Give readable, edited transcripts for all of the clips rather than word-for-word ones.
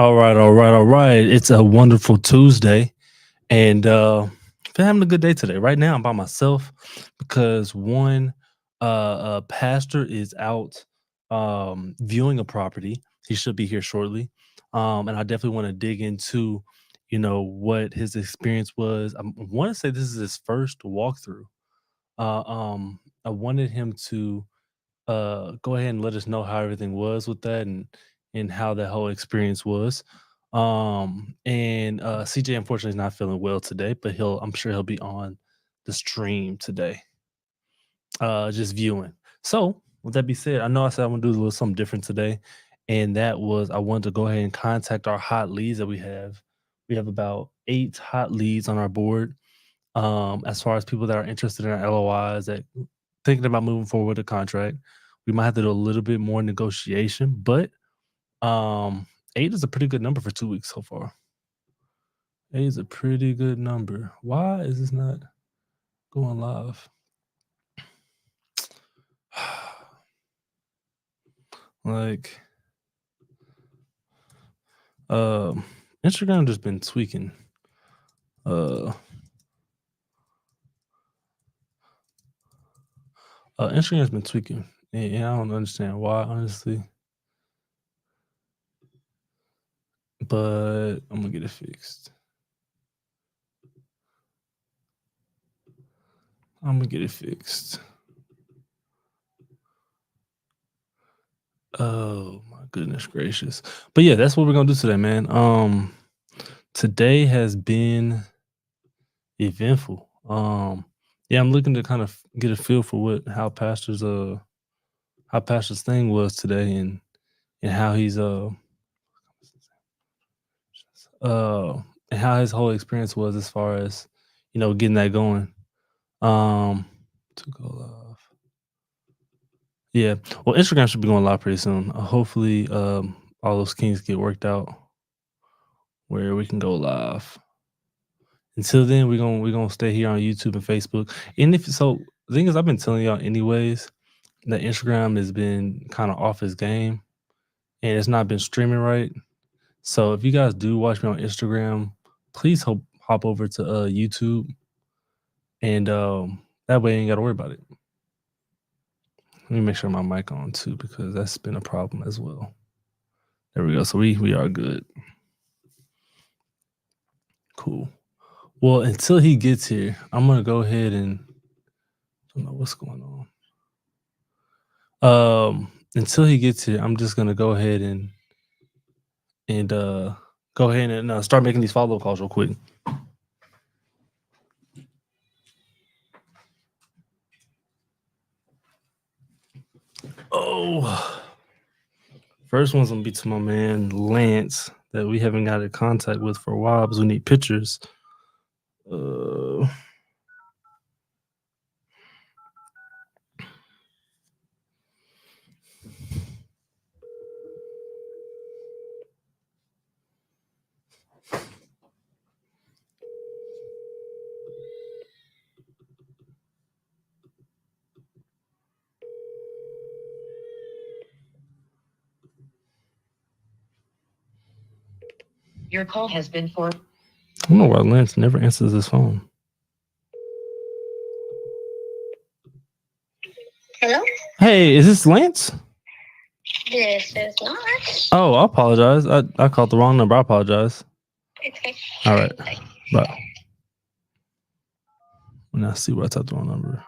All right, all right, all right. It's a wonderful Tuesday, and been having a good day today. Right now, I'm by myself because one pastor is out viewing a property. He should be here shortly, and I definitely want to dig into, what his experience was. I want to say this is his first walkthrough. I wanted him to go ahead and let us know how everything was with that and how that whole experience was. And CJ unfortunately is not feeling well today, but I'm sure he'll be on the stream today, just viewing. So with that being said, I know I said I want to do a little something different today, and that was I wanted to go ahead and contact our hot leads that we have. We have about 8 hot leads on our board. As far as people that are interested in our LOIs that thinking about moving forward with a contract, we might have to do a little bit more negotiation, but 8 is a pretty good number for 2 weeks so far. 8 is a pretty good number. Why is this not going live? Like, um, Instagram just been tweaking. Uh, Instagram's been tweaking, and I don't understand why, honestly. But I'm gonna get it fixed. I'm gonna get it fixed. Oh my goodness gracious. But yeah, that's what we're gonna do today, man. Today has been eventful. Yeah, I'm looking to kind of get a feel for what how pastor's thing was today and how he's uh and how his whole experience was as far as getting that going. Um to go live. Yeah. Well, Instagram should be going live pretty soon. Hopefully all those kinks get worked out where we can go live. Until then, we're gonna stay here on YouTube and Facebook. And if so, the thing is, I've been telling y'all anyways that Instagram has been kind of off his game and it's not been streaming right. So if you guys do watch me on Instagram, please hop over to YouTube and that way you ain't got to worry about it. Let me make sure my mic on too because that's been a problem as well. There we go. So we are good. Cool. Well, until he gets here, I'm gonna go ahead and I don't know what's going on. Until he gets here, I'm just gonna go ahead and go ahead and start making these follow calls real quick. Oh, first one's gonna be to my man Lance that we haven't got in contact with for a while because we need pictures. Your call has been for. I don't know why Lance never answers his phone. Hello? Hey, is this Lance? This is not. Oh, I apologize. I called the wrong number. I apologize. Okay. All right. Bye. Now see what I typed the wrong number.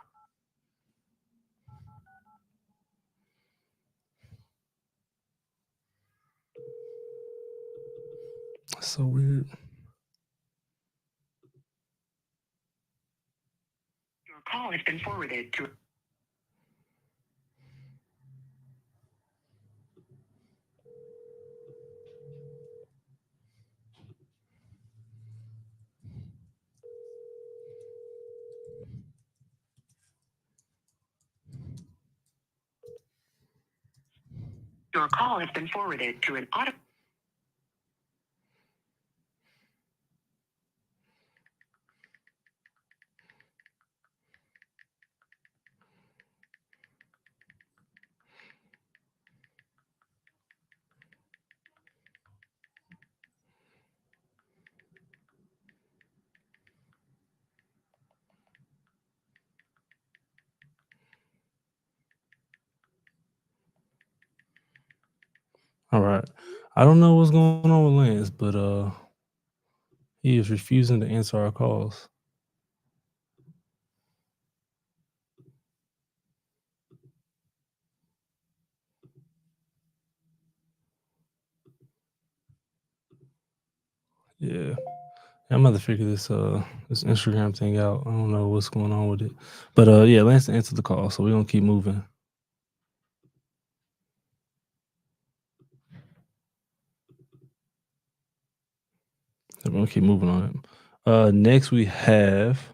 That's so weird. Your call has been forwarded to. Your call has been forwarded to an auto. All right. I don't know what's going on with Lance, but he is refusing to answer our calls. Yeah. I'm about to figure this Instagram thing out. I don't know what's going on with it. But yeah, Lance answered the call, so we're gonna keep moving. We're gonna keep moving on it. Next we have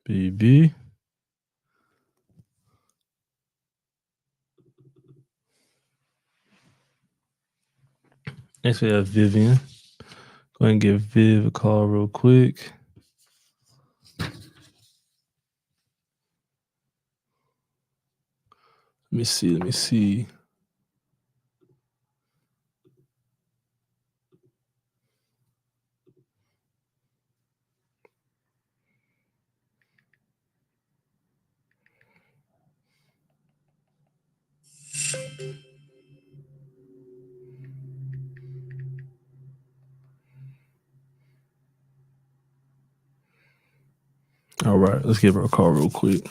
BB. Next we have Vivian. Go ahead and give Viv a call real quick. Let me see. All right, let's give her a call real quick.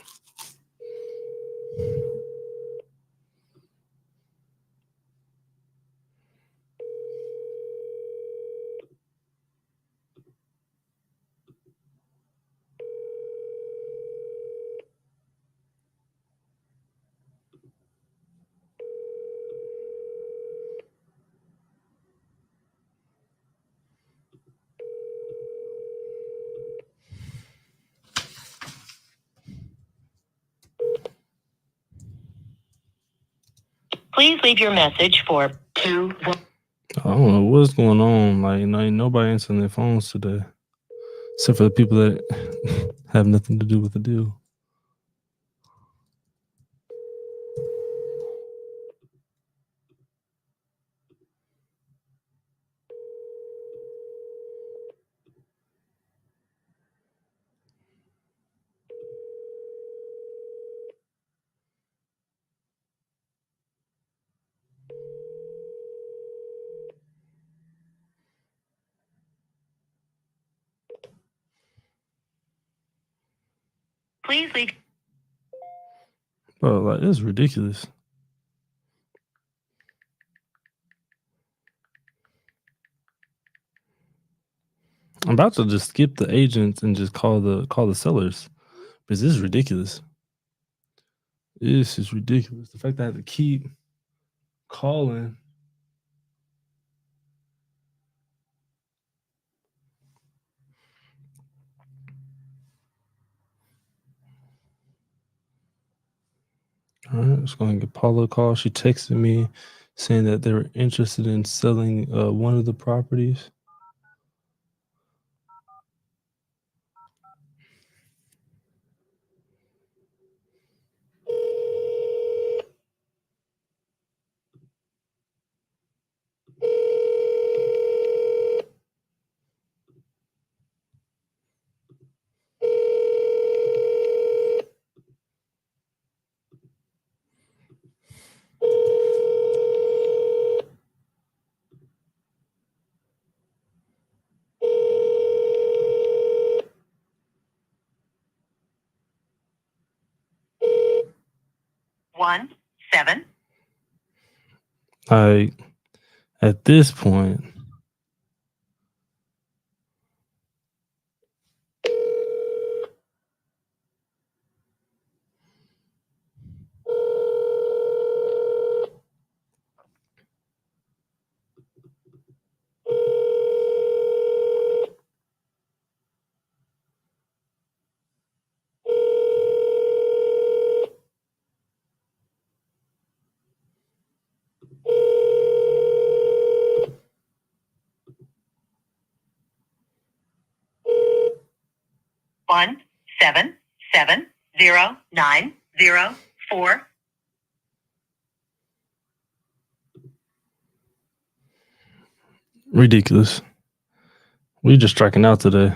Please leave your message for 2. I don't know what's going on. Like, ain't nobody answering their phones today, except for the people that have nothing to do with the deal. Please leave. Bro, like, it's ridiculous. I'm about to just skip the agents and just call the sellers, because this is ridiculous. This is ridiculous. The fact that I have to keep calling. All right, just going to give Paula a call. She texted me saying that they were interested in selling one of the properties. One, 7. Like, at this point, One, 7, 7, 0, 9, 0, 4. ridiculous. We just striking out today.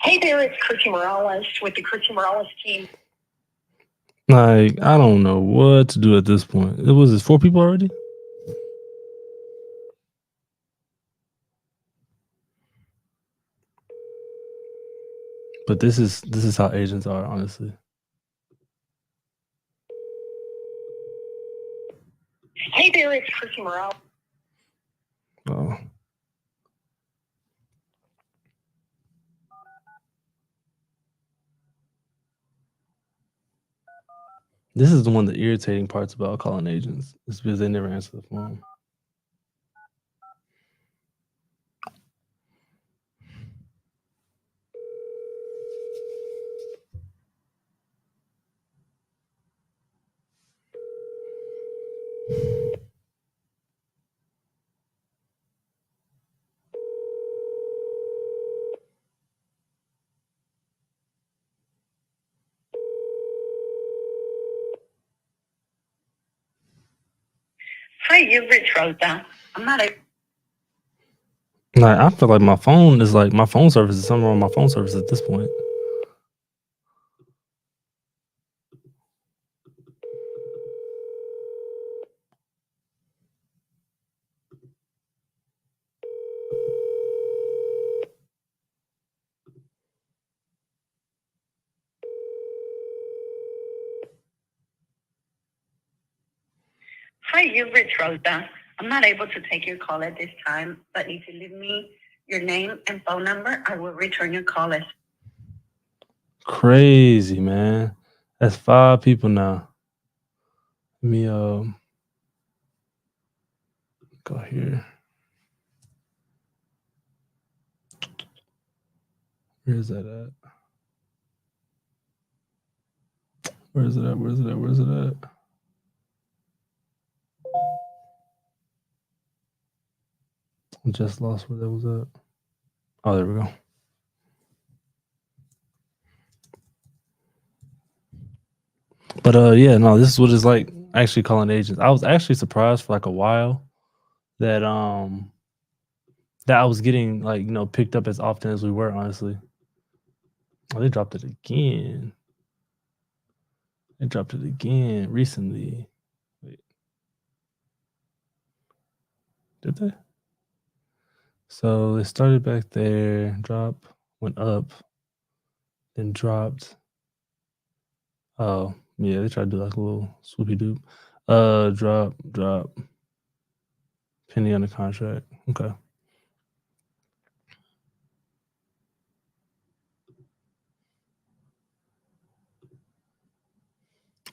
Hey there, it's Chrissy Morales with the Chrissy Morales team. Like, I don't know what to do at this point. It was 4 people already? But this is how agents are, honestly. Hey there, it's Chrissy Morales. Oh. This is one of the irritating parts about calling agents. Is because they never answer the phone. Hi, you've reached Rosa. I'm not a. Like, I feel like my phone service is somewhere on my phone service at this point. Hi, you've reached Rosa. I'm not able to take your call at this time, but if you leave me your name and phone number, I will return your call as. Crazy, man. That's 5 people now. Let me go here. Where is that at? Where is it at? Where is it at? Where is it at? I just lost where that was at. Oh, there we go. But yeah, no, this is what it's like actually calling agents. I was actually surprised for like a while that that I was getting like, you know, picked up as often as we were, honestly. Oh, they dropped it again. They dropped it again recently. Wait. Did they? So they started back there, drop, went up, then dropped. Oh, yeah, they tried to do like a little swoopy doop. Drop. Penny on the contract. Okay.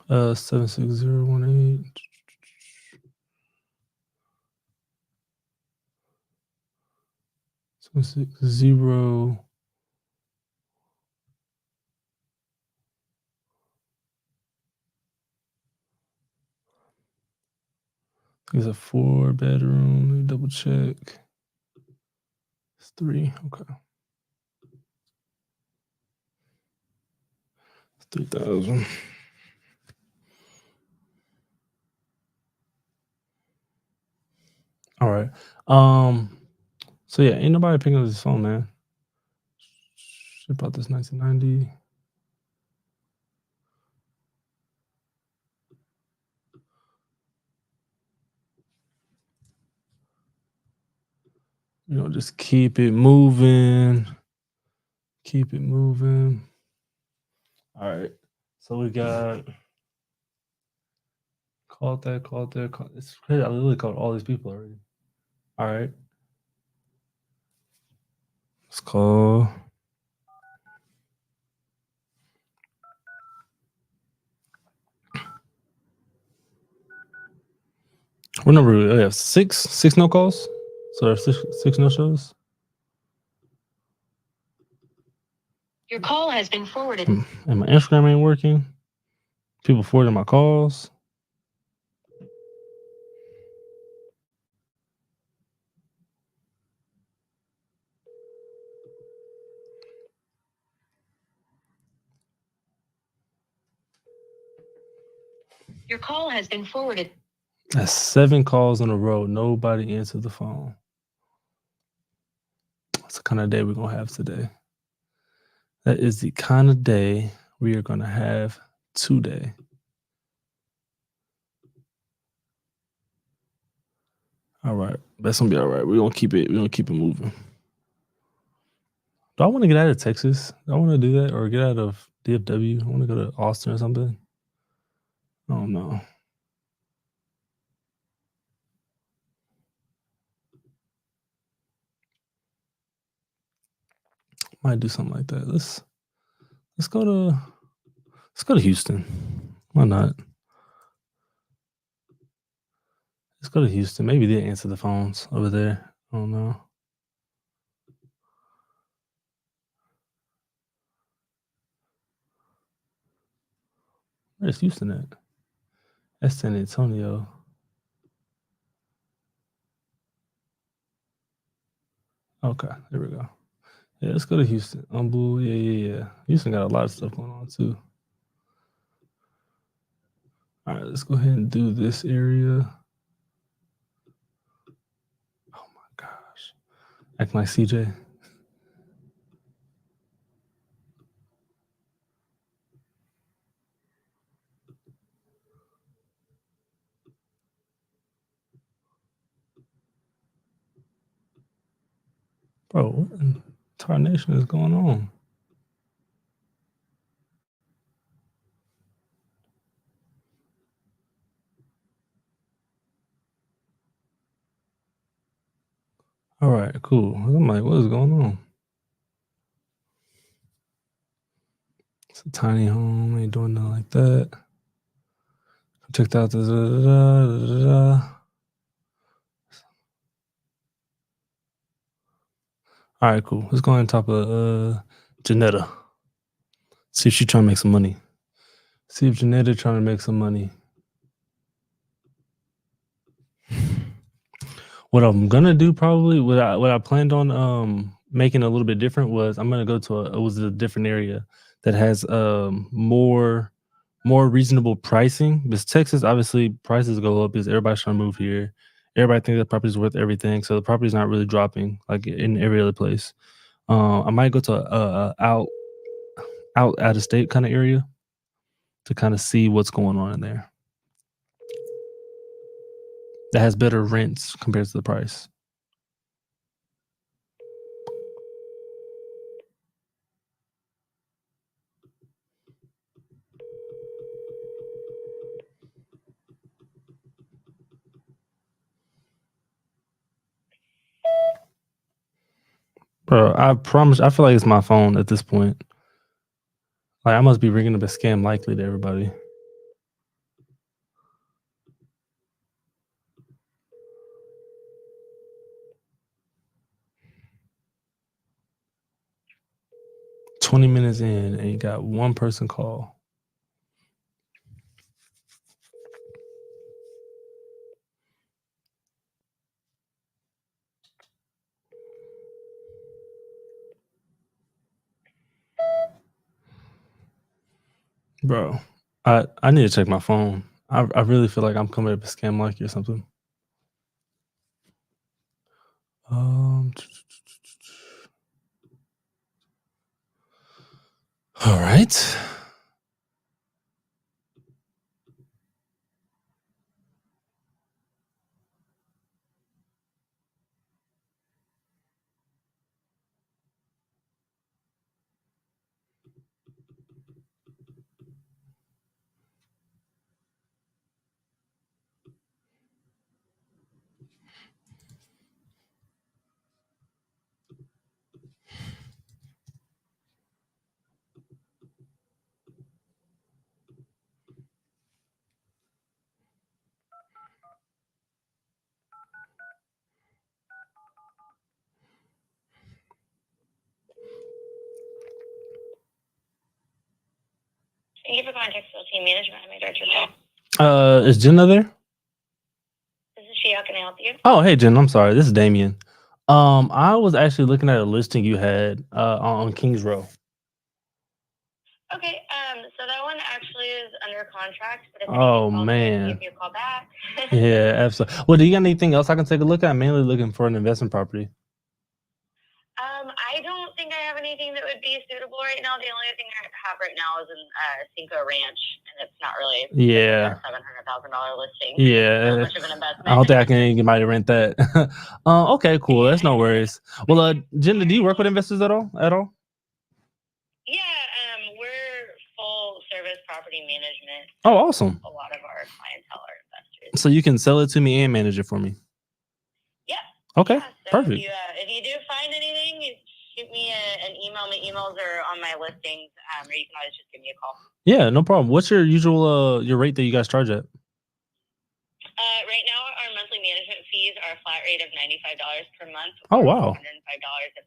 76018. 760. It's a 4-bedroom. Let me double check. It's 3. Okay. It's 3,000. All right. So yeah, ain't nobody picking up this phone, man. Ship out this 1990. You know, just keep it moving. Keep it moving. All right. So we got called that. It's crazy. I literally called all these people already. All right. Let's call. What number? We have 6 no calls. So there's six no shows. Your call has been forwarded. And my Instagram ain't working. People forwarding my calls. Your call has been forwarded. That's 7 calls in a row. Nobody answered the phone. That's the kind of day we're gonna have today. That is the kind of day we are gonna have today. All right, that's gonna be all right. We're gonna keep it. We're gonna keep it moving. Do I want to get out of Texas? Do I want to do that or get out of DFW? I want to go to Austin or something. I don't know. Might do something like that. Let's go to Houston. Why not? Let's go to Houston. Maybe they answer the phones over there. I don't know. Where's Houston at? That's San Antonio. Okay, there we go. Yeah, let's go to Houston. Yeah. Houston got a lot of stuff going on too. All right, let's go ahead and do this area. Oh my gosh. Acting like CJ. Bro, what in tarnation is going on? All right, cool. I'm like, what is going on? It's a tiny home. Ain't doing nothing like that. Checked out the. All right, cool. Let's go on top of Janetta. See if she's trying to make some money. See if Janetta trying to make some money. What I'm gonna do probably, what I planned on making a little bit different was I'm gonna go to a different area that has more reasonable pricing. Because Texas, obviously, prices go up because everybody's trying to move here. Everybody thinks the property's worth everything, so the property's not really dropping like in every other place. I might go to a out of state kind of area to kind of see what's going on in there that has better rents compared to the price. Bro, I promise. I feel like it's my phone at this point. Like I must be ringing up a scam likely to everybody. "20 minutes in and you got one person call." Bro, I need to check my phone. I really feel like I'm coming up a scam likely or something. All right. Thank you for contacting Team Management. I'm Director. Is Jenna there? This is she. How can I help you? Oh, hey Jen. I'm sorry. This is Damien. I was actually looking at a listing you had on Kings Row. Okay. So that one actually is under contract. But if Oh, anything, I'll man. give you a call back. Yeah, absolutely. Well, do you got anything else I can take a look at? I'm mainly looking for an investment property. I don't think I have anything that would be suitable right now. The only thing I have right now is in Cinco Ranch, and it's not really Yeah. a $700,000 listing. Yeah. Not much of an investment. I don't think I can even get anybody to rent that. Okay, cool. That's no worries. Well, Jenna, do you work with investors at all? Yeah, we're full service property management. Oh, awesome. A lot of our clientele are investors. So you can sell it to me and manage it for me. Yeah. Okay, yeah, so perfect. If you do find anything, you shoot me an email. My emails are on my listings, or you can always just give me a call. Yeah, no problem. What's your usual your rate that you guys charge at? Right now, our monthly management fees are a flat rate of $95 per month. Oh, wow. $105 if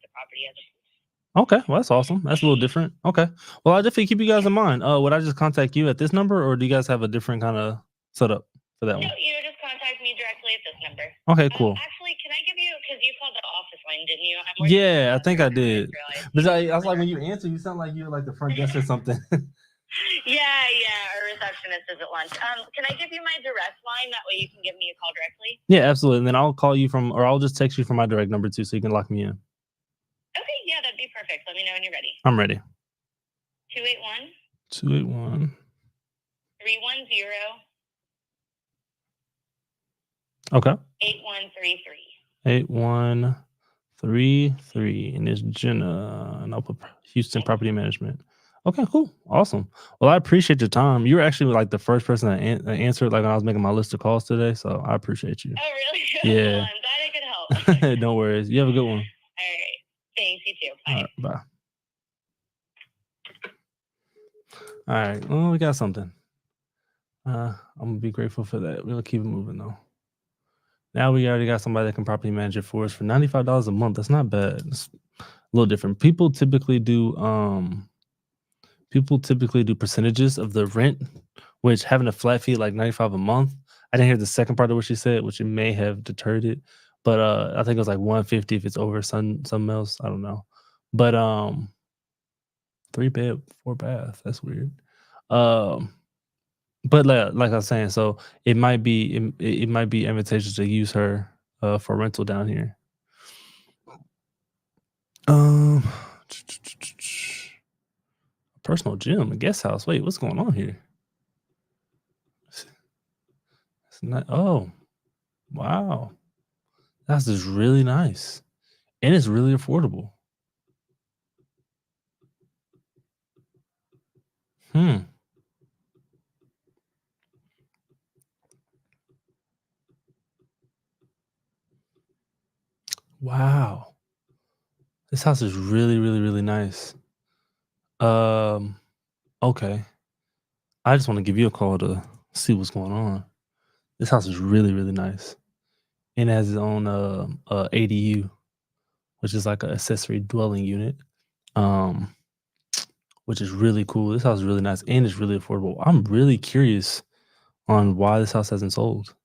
the property has a pool. Okay, well, that's awesome. That's a little different. Okay. Well, I definitely keep you guys in mind. Would I just contact you at this number, or do you guys have a different kind of setup for that one? No, you just contact me directly at this number. Okay, cool. Actually, can I give you, because you called the office line, didn't you? Yeah, I think I did. But I was like, when you answer, you sound like you're like the front desk or something. Yeah, our receptionist is at lunch. Can I give you my direct line? That way you can give me a call directly. Yeah, absolutely. And then I'll call you or I'll just text you from my direct number too, so you can lock me in. Okay, yeah, that'd be perfect. Let me know when you're ready. I'm ready. 281 281 310 Okay. 8133. 8133, and it's Jenna, and I'll put Houston Property Management. Okay, cool, awesome. Well, I appreciate your time. You were actually like the first person that answered, like when I was making my list of calls today. So I appreciate you. Oh, really? Yeah. Well, I'm glad I could help. Don't worry. You have a good one. All right. Thanks. You too. Bye. All right, bye. All right. Well, we got something. I'm gonna be grateful for that. We'll keep it moving though. Now we already got somebody that can property manage it for us for $95 a month. That's not bad. It's a little different. People typically do percentages of the rent, which having a flat fee like 95 a month. I didn't hear the second part of what she said, which it may have deterred it. But I think it was like 150 if it's over something else. I don't know. But 3 bed, 4 bath. That's weird. But like I was saying, so it might be advantageous to use her for rental down here. Personal gym, a guest house. Wait, what's going on here? It's not. Oh, wow, that's just really nice, and it's really affordable. Wow, this house is really, really, really nice. Okay, I just want to give you a call to see what's going on. This house is really, really nice, and it has its own ADU, which is like an accessory dwelling unit, um, which is really cool. This house is really nice and it's really affordable. I'm really curious on why this house hasn't sold.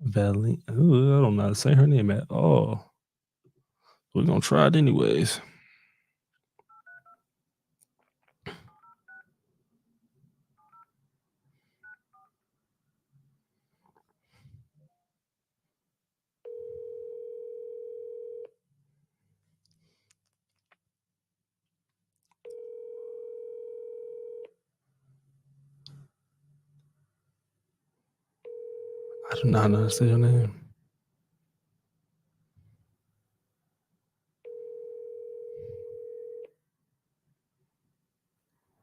Valley. Ooh, I don't know how to say her name at all. We're gonna try it anyways. I do not know how to say her name.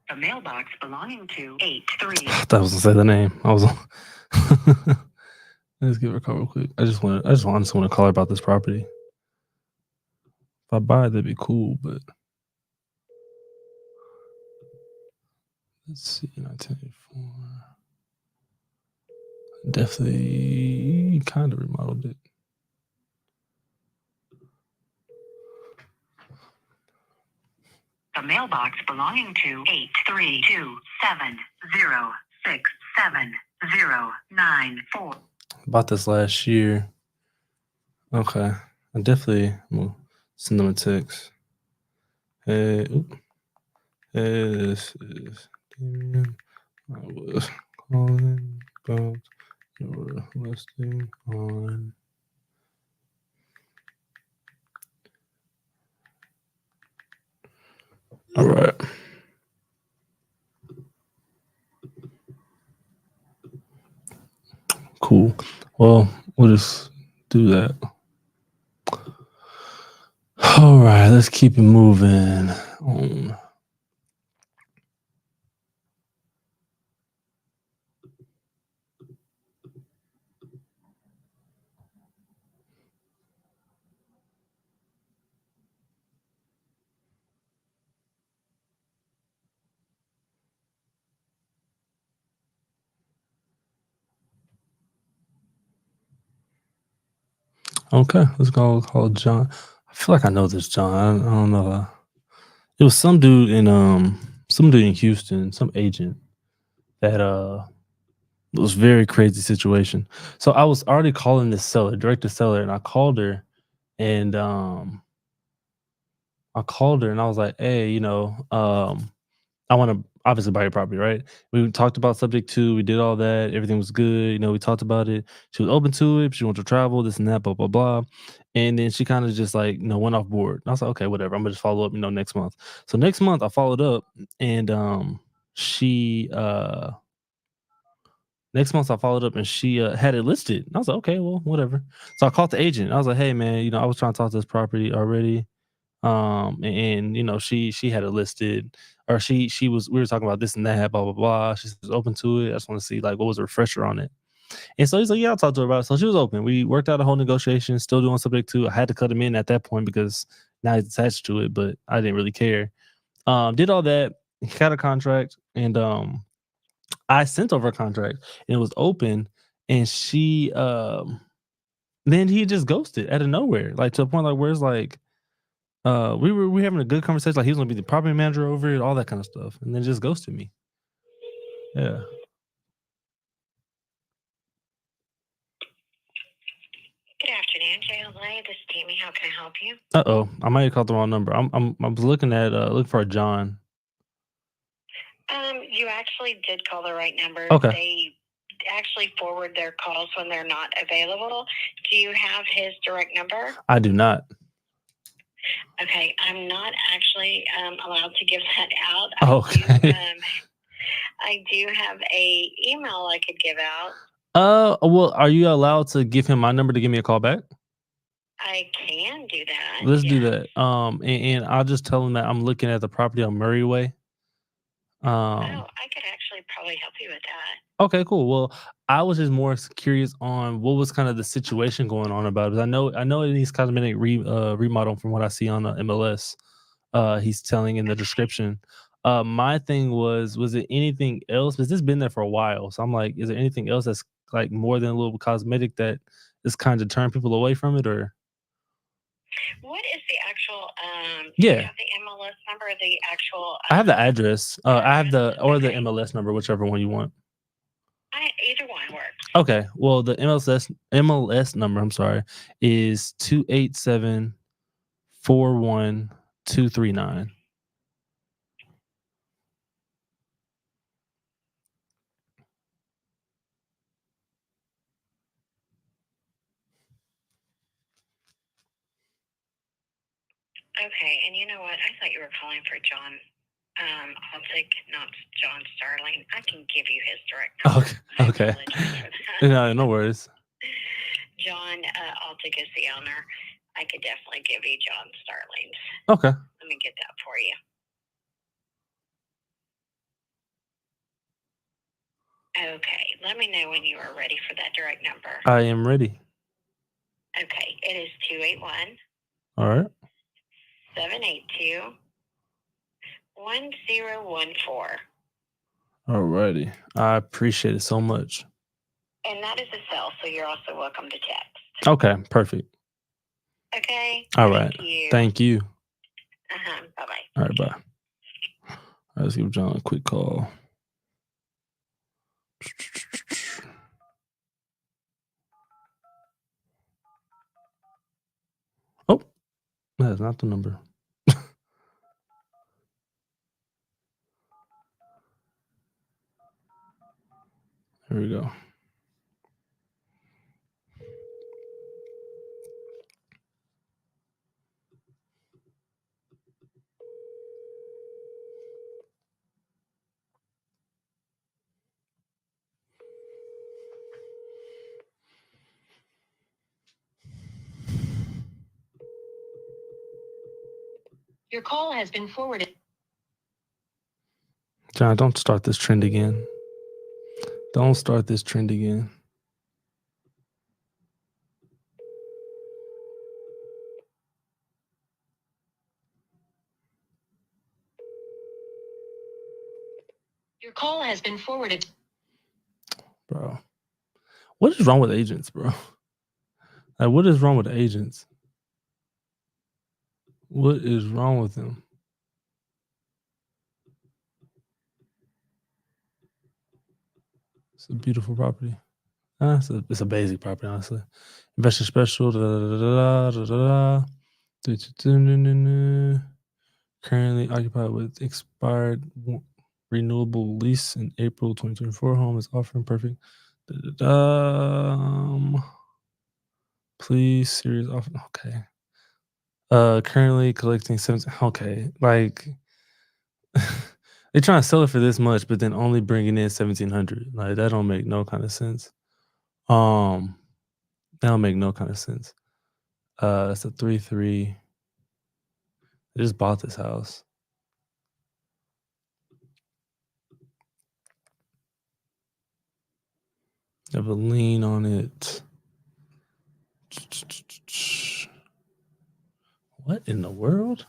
A mailbox belonging to 83. I thought I was gonna say the name. I was on. Let's give her a call real quick. I just want to call her about this property. If I buy it, that'd be cool, but let's see, 1984. Definitely kind of remodeled it. A mailbox belonging to 83270677094. Bought this last year. Okay. I definitely will send them a text. Hey, this is Damien. I was calling about your listing on Cool. Well, we'll just do that. All right, let's keep it moving on. Okay, let's go call John. I feel like I know this John. I don't know. It was some dude in Houston, some agent that it was very crazy situation. So I was already calling this seller, direct to seller, and and um I called her and I was like, hey, I want to obviously buy your property, right? We talked about subject two, we did all that, everything was good, we talked about it. She was open to it, she wanted to travel, this and that, blah, blah, blah. And then she kind of just like, went off board. And I was like, okay, whatever. I'm gonna just follow up, next month. So next month I followed up and she next month I followed up and she had it listed. And I was like, okay, well, whatever. So I called the agent. I was like, hey man, I was trying to talk to this property already. She had it listed, or she was we were talking about this and that, blah blah blah. She was open to it. I just want to see like what was a refresher on it. And so he's like, yeah, I'll talk to her about it. So she was open. We worked out a whole negotiation, still doing subject to. I had to cut him in at that point because now he's attached to it, but I didn't really care. Did all that, got a contract, and I sent over a contract and it was open, and she then he just ghosted out of nowhere, like to a point like where it's like we having a good conversation, like he was gonna be the property manager over it, all that kind of stuff, and then just ghosted me. Yeah. Good afternoon, JLA. This is Tammy. How can I help you? Uh-oh, I might have called the wrong number. I was looking at looking for a John. You actually did call the right number. Okay. They actually forward their calls when they're not available. Do you have his direct number? I do not. Okay, I'm not actually allowed to give that out. Okay. I do have a email I could give out. Well, are you allowed to give him my number to give me a call back? I can do that. Let's do yes. that. And I'll just tell him that I'm looking at the property on Murray Way. Oh, I could actually probably help you with that. Okay, cool. Well, I was just more curious on what was kind of the situation going on about it. I know it needs cosmetic remodel from what I see on the MLS. He's telling in the description. My thing was it anything else? Because this been there for a while, so I'm like, is there anything else that's like more than a little cosmetic that is kind of turn people away from it, or What is the actual, do you yeah, have the MLS number or the actual, I have the address. I have the Okay. MLS number, whichever one you want. Either one works. Okay, well the MLS number, I'm sorry, is 287-41239. Okay, and you know what? I thought you were calling for John. I'll take not John Starling. I can give you his direct number. Okay. I apologize for that. No worries. John Altig is the owner. I could definitely give you John Starling's. Okay. Let me get that for you. Okay, let me know when you are ready for that direct number. I am ready. Okay, it is 281 All right. 782 1014. All righty. I appreciate it so much. And that is a cell, so you're also welcome to text. Okay, perfect. Okay. All right. Thank you. Thank you. Bye-bye. All right, bye. All right, let's give John a quick call. Oh, that's not the number. Here we go. Your call has been forwarded. John, don't start this trend again. Don't start this trend again. Your call has been forwarded. Bro. What is wrong with agents, bro? Like, what is wrong with agents? What is wrong with them? It's a beautiful property. It's a basic property, honestly. Investor special. Currently occupied with expired renewable lease in April 2024. Home is offering perfect. Please, series offer. Okay. Currently collecting 7. Okay, like they're trying to sell it for this much, but then only bringing in 1,700. Like that don't make no kind of sense. That don't make no kind of sense. It's a 3-3. I just bought this house. I have a lien on it. What in the world?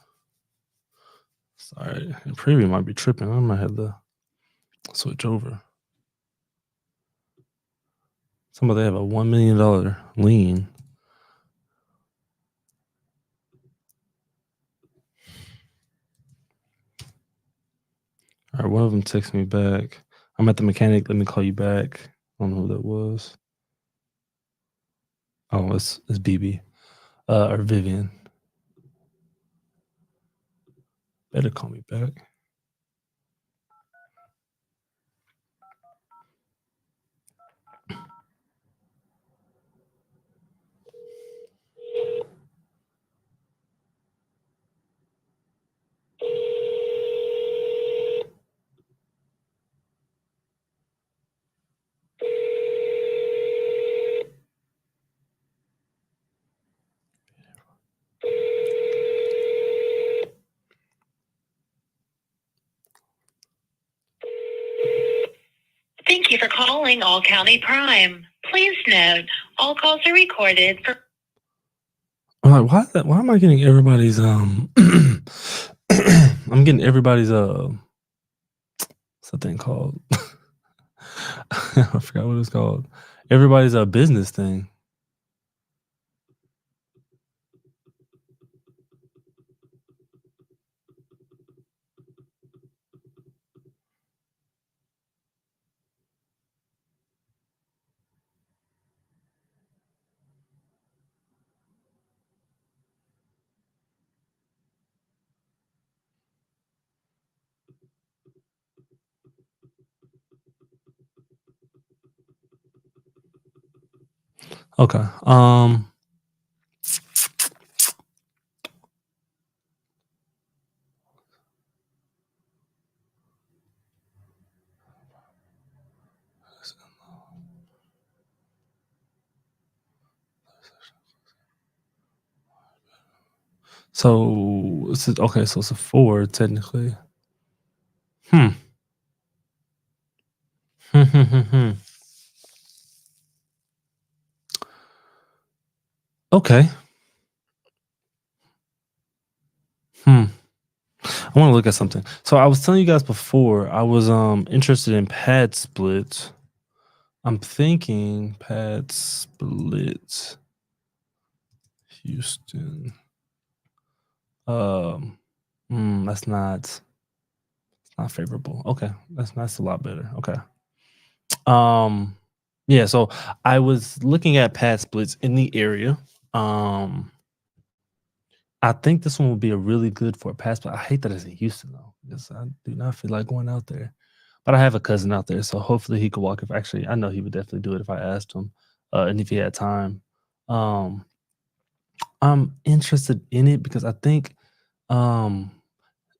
Sorry, the preview might be tripping. I might have to switch over. Somebody have a $1 million lien. All right, one of them texted me back. I'm at the mechanic. Let me call you back. I don't know who that was. Oh, it's BB or Vivian. Better call me back. Thank you for calling All County Prime. Please note, all calls are recorded for. I'm like, why am I getting everybody's I'm getting everybody's what's that thing called? I forgot what it's called. Everybody's business thing. Okay. So okay, so it's a 4 technically. Hmm. Okay. I want to look at something. So I was telling you guys before, I was interested in pad split. I'm thinking pad split Houston. That's not favorable. Okay. That's a lot better. Okay. Yeah, so I was looking at pad splits in the area. Um I think this one would be a really good for a pass, but I hate that it's in Houston though, because I do not feel like going out there. But I have a cousin out there, so hopefully he could walk. If actually, I know he would definitely do it if I asked him, and if he had time. Um, I'm interested in it because I think um,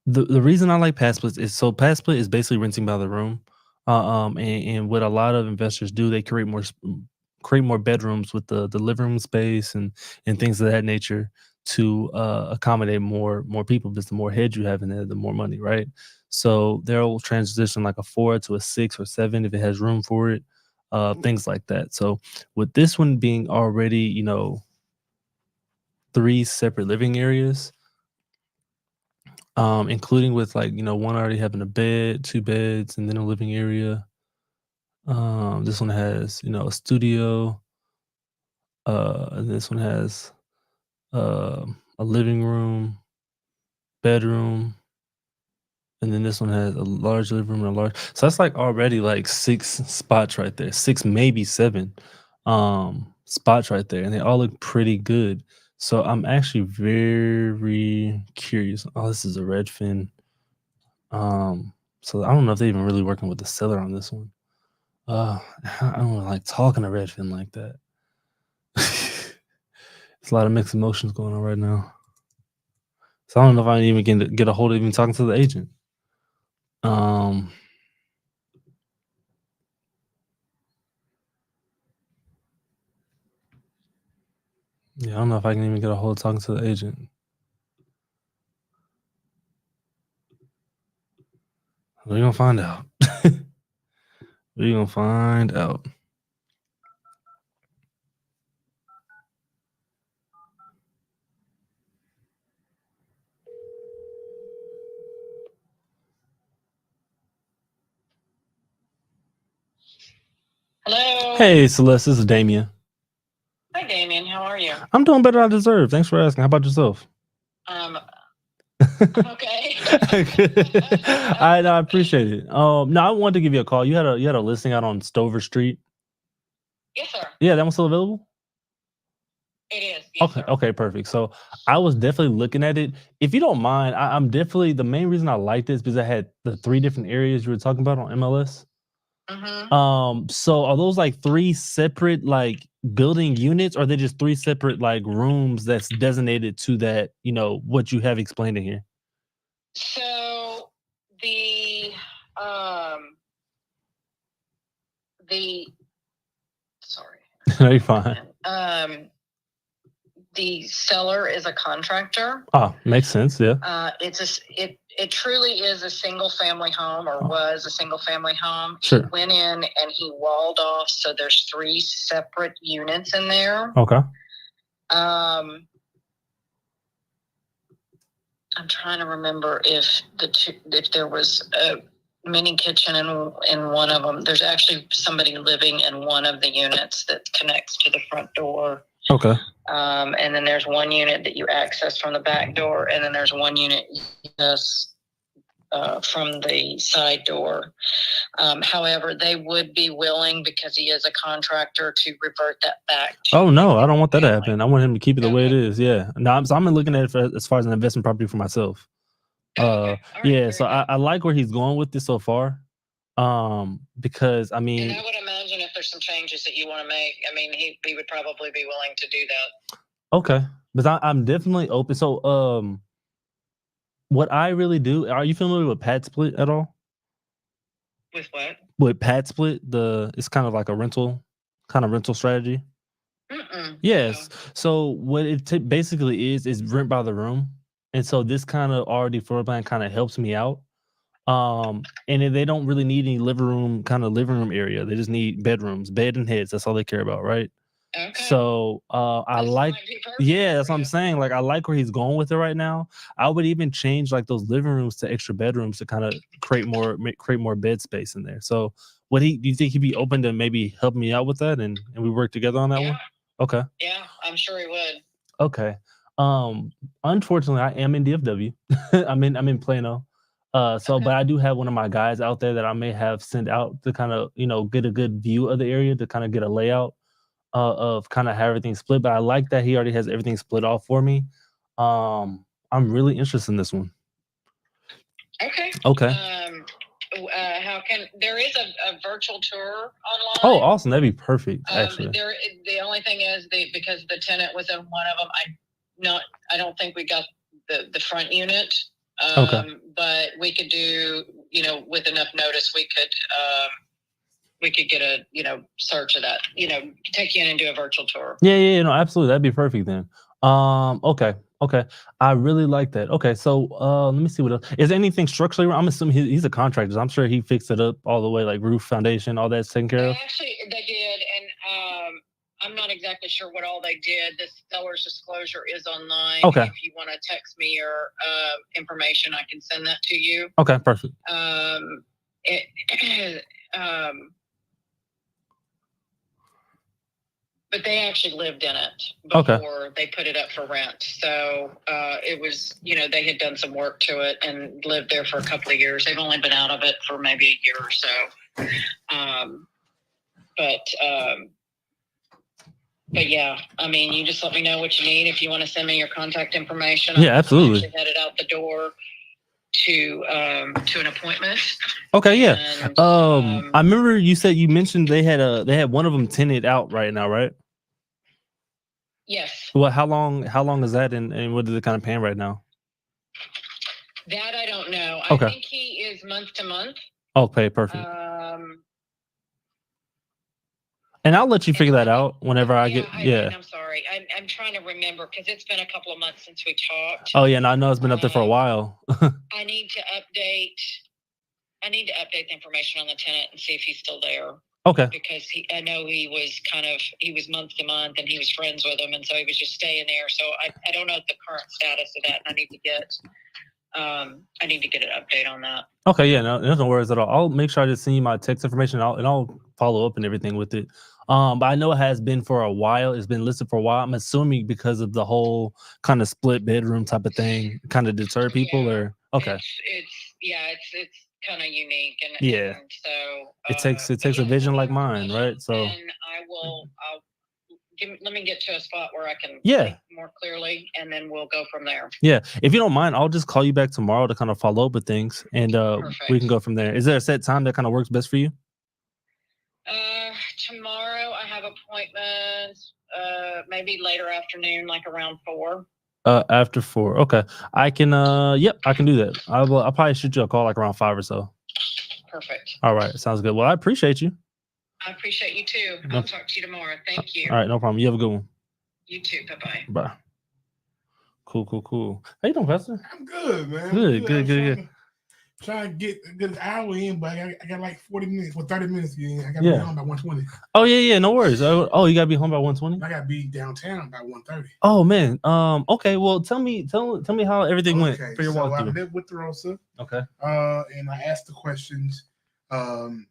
the reason I like pass splits is so pass split is basically renting by the room, and what a lot of investors do, they create more bedrooms with the living room space and things of that nature to accommodate more people, because the more heads you have in there, the more money, right? So they'll transition like a 4 to a 6 or 7 if it has room for it, things like that. So with this one being already, 3 separate living areas, including with like, one already having a bed, 2 beds, and then a living area. This one has, a studio, and this one has a living room, bedroom, and then this one has a large living room and a large. So that's like already like 6 spots right there, 6, maybe 7 spots right there, and they all look pretty good. So I'm actually very curious. Oh, this is a Redfin. So I don't know if they're even really working with the seller on this one. I don't like talking to Redfin like that. It's a lot of mixed emotions going on right now. So I don't know if I even get a hold of even talking to the agent. Um, yeah, I don't know if I can even get a hold of talking to the agent. We're gonna find out. We're gonna find out. Hello. Hey, Celeste, this is Damien. Hi, Damien. How are you? I'm doing better than I deserve. Thanks for asking. How about yourself? I'm okay. I appreciate it. No, I wanted to give you a call. You had a listing out on Stover Street. Yes, sir. Yeah, that one's still available. It is. Yes, Okay, sir. okay, perfect. So I was definitely looking at it. If you don't mind, I'm definitely, the main reason I like this because I had the 3 different areas you were talking about on MLS. Mm-hmm. So are those like 3 separate like building units, or are they just 3 separate like rooms that's designated to that, what you have explained in here? So the um the sorry. No, you're fine. The seller is a contractor. Makes sense. Yeah. It truly is a single family home, or was a single family home. Sure. He went in and he walled off, so there's 3 separate units in there. Okay. I'm trying to remember if there was a mini kitchen in one of them. There's actually somebody living in one of the units that connects to the front door. Okay. And then there's one unit that you access from the back door, and then there's one unit you access from the side door. However, they would be willing, because he is a contractor, to revert that back. Oh no, I don't want that to happen. I want him to keep it the way it is. Yeah. No, I'm looking at it as far as an investment property for myself. Yeah. So I like where he's going with this so far. Because I mean, and I would imagine if there's some changes that you want to make, I mean, he would probably be willing to do that. Okay, but I'm definitely open. So, what I really do, are you familiar with Pad Split at all? With what? With Pad Split, it's kind of like a rental strategy. Yes. No. So what it basically is rent by the room, and so this kind of already floor plan kind of helps me out. And then they don't really need any living room area. They just need bedrooms, bed and heads. That's all they care about, right? Okay. So I like, yeah, that's what I'm saying. Like I like where he's going with it right now. I would even change like those living rooms to extra bedrooms to kind of create more bed space in there. So do you think he'd be open to maybe help me out with that, and we work together on that one? Okay. Yeah, I'm sure he would. Okay. Unfortunately, I am in DFW. I'm in Plano. But I do have one of my guys out there that I may have sent out to kind of, get a good view of the area, to kind of get a layout of kind of how everything split. But I like that he already has everything split off for me. I'm really interested in this one. Okay. There is a virtual tour online. Oh, awesome. That'd be perfect, actually. The only thing is because the tenant was in one of them, I don't think we got the front unit. But we could do, with enough notice, we could get a, search of that, take you in and do a virtual tour. Yeah, no, absolutely. That'd be perfect then. Okay. Okay. I really like that. Okay. So let me see what else. Is there anything structurally wrong? I'm assuming he's a contractor. So I'm sure he fixed it up all the way, like roof, foundation, all that's taken care of. They did, and I'm not exactly sure what all they did. The seller's disclosure is online. Okay. If you want to text me your information, I can send that to you. Okay, perfect. But they actually lived in it before they put it up for rent. So it was, they had done some work to it and lived there for a couple of years. They've only been out of it for maybe a year or so. But yeah, I mean, you just let me know what you need. If you want to send me your contact information. Yeah, absolutely. I'm actually headed out the door to an appointment. Okay, yeah. And, I remember you mentioned they had one of them tenanted out right now, right? Yes. Well, how long is that, and what is it kind of paying right now? That I don't know. Okay. I think he is month to month. Okay, perfect. And I'll let you figure that out whenever I get. I'm sorry. I'm trying to remember because it's been a couple of months since we talked. Oh yeah, and I know it's been up there for a while. I need to update the information on the tenant and see if he's still there. Okay. Because I know he was month to month and he was friends with him, and so he was just staying there. So I don't know the current status of that, and I need to get an update on that. Okay, yeah, no worries at all. I'll make sure I just send you my text information, and I'll follow up and everything with it. But I know it has been for a while. It's been listed for a while. I'm assuming because of the whole kind of split bedroom type of thing, kind of deter people, or okay. It's kind of unique, and so it takes a vision like mine, right? So and let me get to a spot where I can think more clearly, and then we'll go from there. Yeah, if you don't mind, I'll just call you back tomorrow to kind of follow up with things, and we can go from there. Is there a set time that kind of works best for you? Tomorrow I have appointments, maybe later afternoon, like around 4. After 4. Okay. I can I can do that. I'll probably shoot you a call like around 5 or so. Perfect. All right. Sounds good. Well, I appreciate you. I appreciate you too. I'll talk to you tomorrow. Thank you. All right, no problem. You have a good one. You too. Bye-bye. Bye. Cool. How you doing, Pastor? I'm good, man. Good. Trying to get a good hour in, but I got like 40 minutes, 30 minutes in. I got to be home by 1:20. Oh yeah, no worries. Oh, you gotta be home by 1:20? I gotta be downtown by 1:30. Oh man. Okay. Well, tell me how everything went for your walkthrough. I lived with Rosa. Okay. And I asked the questions. The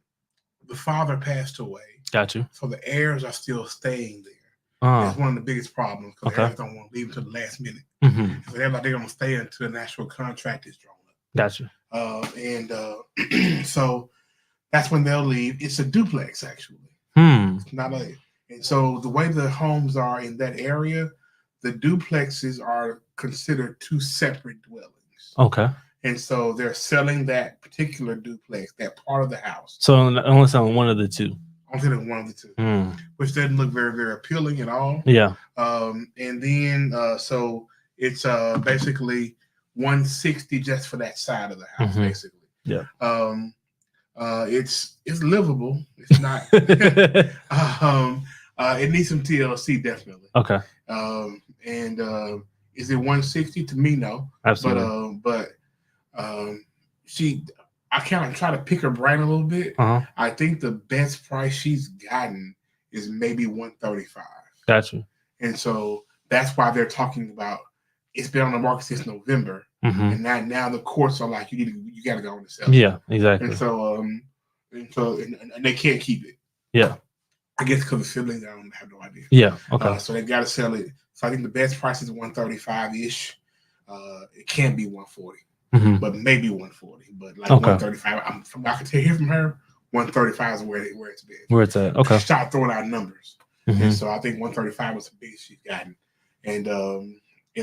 father passed away. Got you. So the heirs are still staying there. That's one of the biggest problems because the heirs don't want to leave until the last minute. Mm-hmm. So they're gonna stay until the national contract is drawn up. Got you. So that's when they'll leave. It's a duplex, actually. It's not and so the way the homes are in that area, the duplexes are considered 2 separate dwellings. Okay. And so they're selling that particular duplex, that part of the house. So only selling one of the 2. I'm selling one of the 2, which doesn't look very, very appealing at all. Yeah. And then so it's basically $160 just for that side of the house, basically. Yeah. It's livable. It's not. It needs some TLC, definitely. Okay. And is it $160? To me, no. Absolutely. But I kind of try to pick her brain a little bit. I think the best price she's gotten is maybe $135. Gotcha. And so that's why they're talking about it's been on the market since November, and now the courts are like you got to go on the sell. Yeah, exactly. And so and they can't keep it. Yeah, I guess because the siblings, I don't have no idea. Yeah, okay. So they got to sell it. So I think the best price is $135-ish. It can be $140, but maybe $140. But like $135, from what I can hear from her, $135 is where it's been. Where it's at. Okay. Start throwing out numbers. And so I think $135 was the biggest she's gotten. And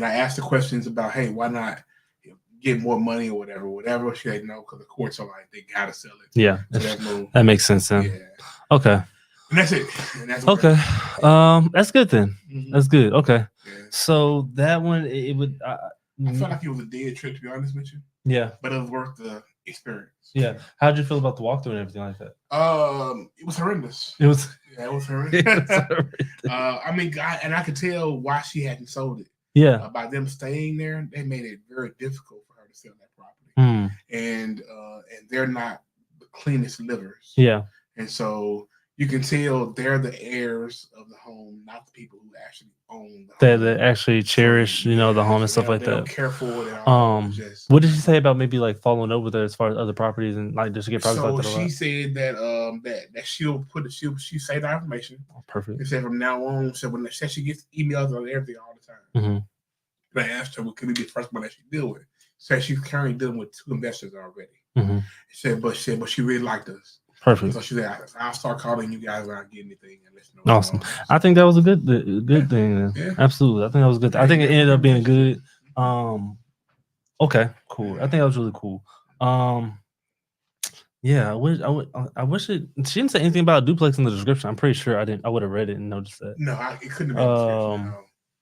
I asked the questions about, hey, why not get more money or whatever. She said no, because the courts are like, they got to sell it. Yeah. So that makes sense then. Yeah. Okay. And that's it. And that's okay. That's good then. That's good. Okay. Yeah. So that one, it would. I felt like it was a dead trip, to be honest with you. Yeah. But it was worth the experience. Yeah. How'd you feel about the walkthrough and everything like that? It was horrendous. It was. Yeah, it was horrendous. I mean, I could tell why she hadn't sold it. Yeah. By them staying there, they made it very difficult for her to sell that property. And they're not the cleanest livers. Yeah. And so you can tell they're the heirs of the home, not the people who actually own the home. They actually cherish, the home and stuff like they don't that. care for it at all. Just, what did she say about maybe like following over there as far as other properties and like just to get properties so like that? She said that that she'll say the information. Oh, perfect. And said from now on, so when she gets emails on everything all the time. And I asked her, "What could be the first one that she deal with?" Said she's currently dealing with 2 investors already. She said, but she really liked us. Perfect. So she said, "I'll start calling you guys when I get anything and let you know." Awesome. I think that was a good thing. Yeah. Absolutely. I think that was good. I think it ended up being good. Okay, cool. I think that was really cool. Yeah, I wish it. She didn't say anything about a duplex in the description. I'm pretty sure I would have read it and noticed that. No, it couldn't have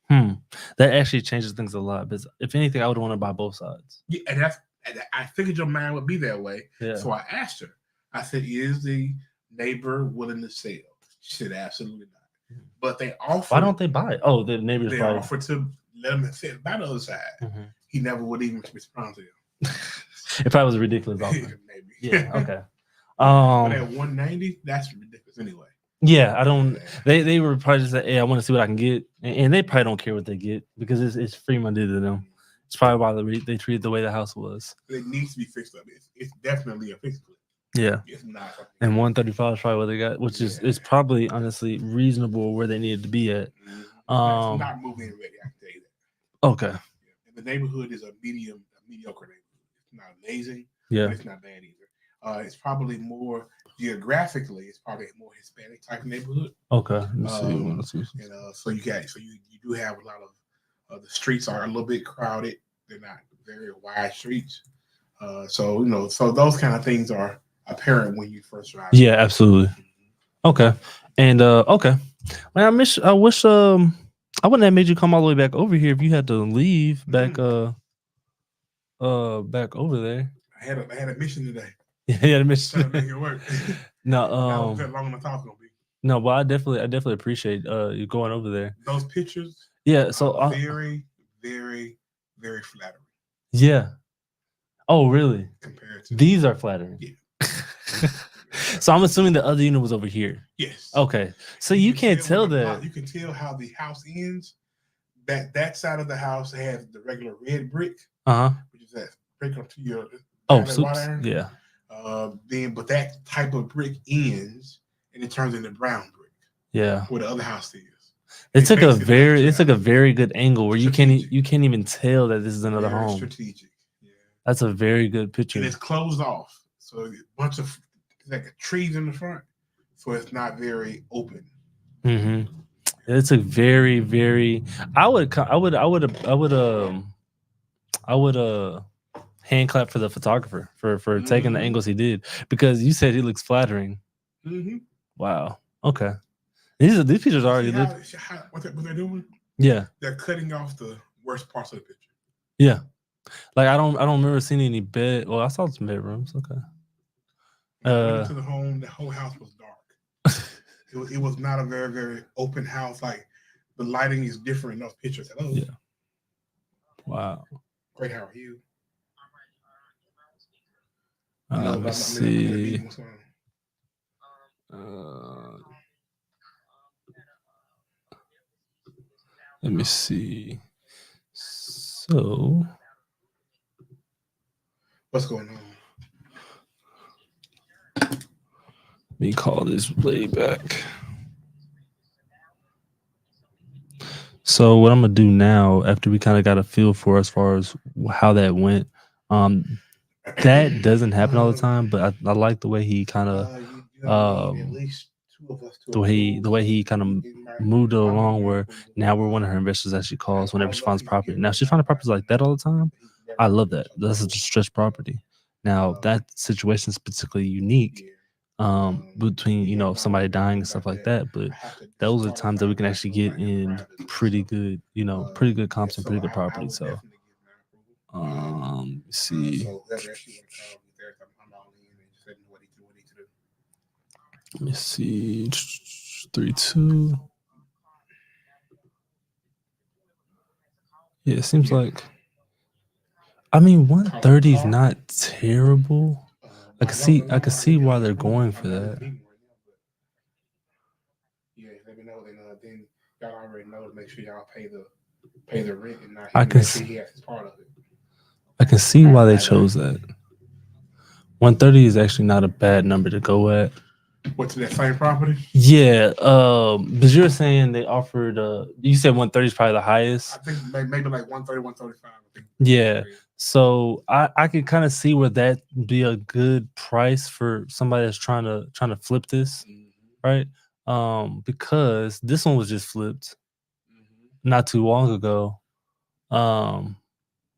been. That actually changes things a lot. Because if anything, I would want to buy both sides. Yeah, and I figured your mind would be that way. Yeah. So I asked her. I said, "Is the neighbor willing to sell?" She said, "Absolutely not." But they offered. Why don't they buy it? Oh, the neighbors. They offered to let him sit by the other side. He never would even respond to them. It probably was a ridiculous offer. Maybe. Yeah. Okay. But at 190, that's ridiculous anyway. Yeah, I don't. They were probably just like, "Hey, I want to see what I can get," and they probably don't care what they get because it's free money to them. It's probably why they treated the way the house was. It needs to be fixed up. It's definitely a fix. Yeah. It's not. And 135 is probably what they got, which is probably honestly reasonable where they needed to be at. It's not moving ready. I can tell you that. Okay. And the neighborhood is a mediocre neighborhood. It's not amazing. Yeah. But it's not bad either. It's probably more geographically. It's probably a more Hispanic type of neighborhood. Okay. Let's see. And so you do have a lot of the streets are a little bit crowded. They're not very wide streets. So those kind of things are apparent when you first drive. Yeah, absolutely. Okay. And okay. Man, I wish I wouldn't have made you come all the way back over here if you had to leave back back over there. I had a mission today. Yeah, you had a mission. Trying to make it work. No, long enough talk gonna be. No, but I definitely appreciate you going over there. Those pictures. Yeah, so very, very, very flattering. Yeah. Oh, really? Compared to these are flattering. Yeah. So I'm assuming the other unit was over here. Yes. Okay. So you can't tell that. You can tell how the house ends. That side of the house has the regular red brick. Which is that brick up to your. Yeah. But that type of brick ends and it turns into brown brick. Yeah. Where the other house is. It took a very good angle where you can't even tell that this is another home. Strategic. Yeah. That's a very good picture. And it's closed off. So a bunch of trees in the front. So it's not very open. It's a very, very. I would hand clap for the photographer for taking the angles he did because you said he looks flattering. Wow. Okay. These pictures already look. What they're doing? Yeah. They're cutting off the worst parts of the picture. Yeah. Like I don't remember seeing any bed. Well, I saw some bedrooms. Okay. To the home, the whole house was dark. It was not a very, very open house. Like the lighting is different in those pictures. Hello. Yeah. Wow. Great. How are you? Let's see. Let me see. So, what's going on? Let me call this playback. So what I'm gonna do now, after we kind of got a feel for as far as how that went, that doesn't happen all the time, but I like the way he kind of, the way he kind of moved it along. Where now we're one of her investors that she calls whenever she finds property. Now she's finding properties like that all the time. I love that. That's a distressed property. Now that situation is particularly unique. Between somebody dying and stuff like that, but those are times that we can actually get in pretty good comps and pretty good property. So let's see. Let me see. 3-2. Yeah, it seems Yeah. like. I mean, 130 is not terrible. I can see why they're going for that. Yeah, let me know. Then y'all already know to make sure y'all pay the rent and not I him. can Make sure he has his part of it. I can see why they chose that. 130 is actually not a bad number to go at. What's that same property? Yeah, but you're saying they offered. You said 130 is probably the highest. I think maybe like 130, 135. I think. Yeah, so I can kind of see where that be a good price for somebody that's trying to flip this, right? Because this one was just flipped not too long ago.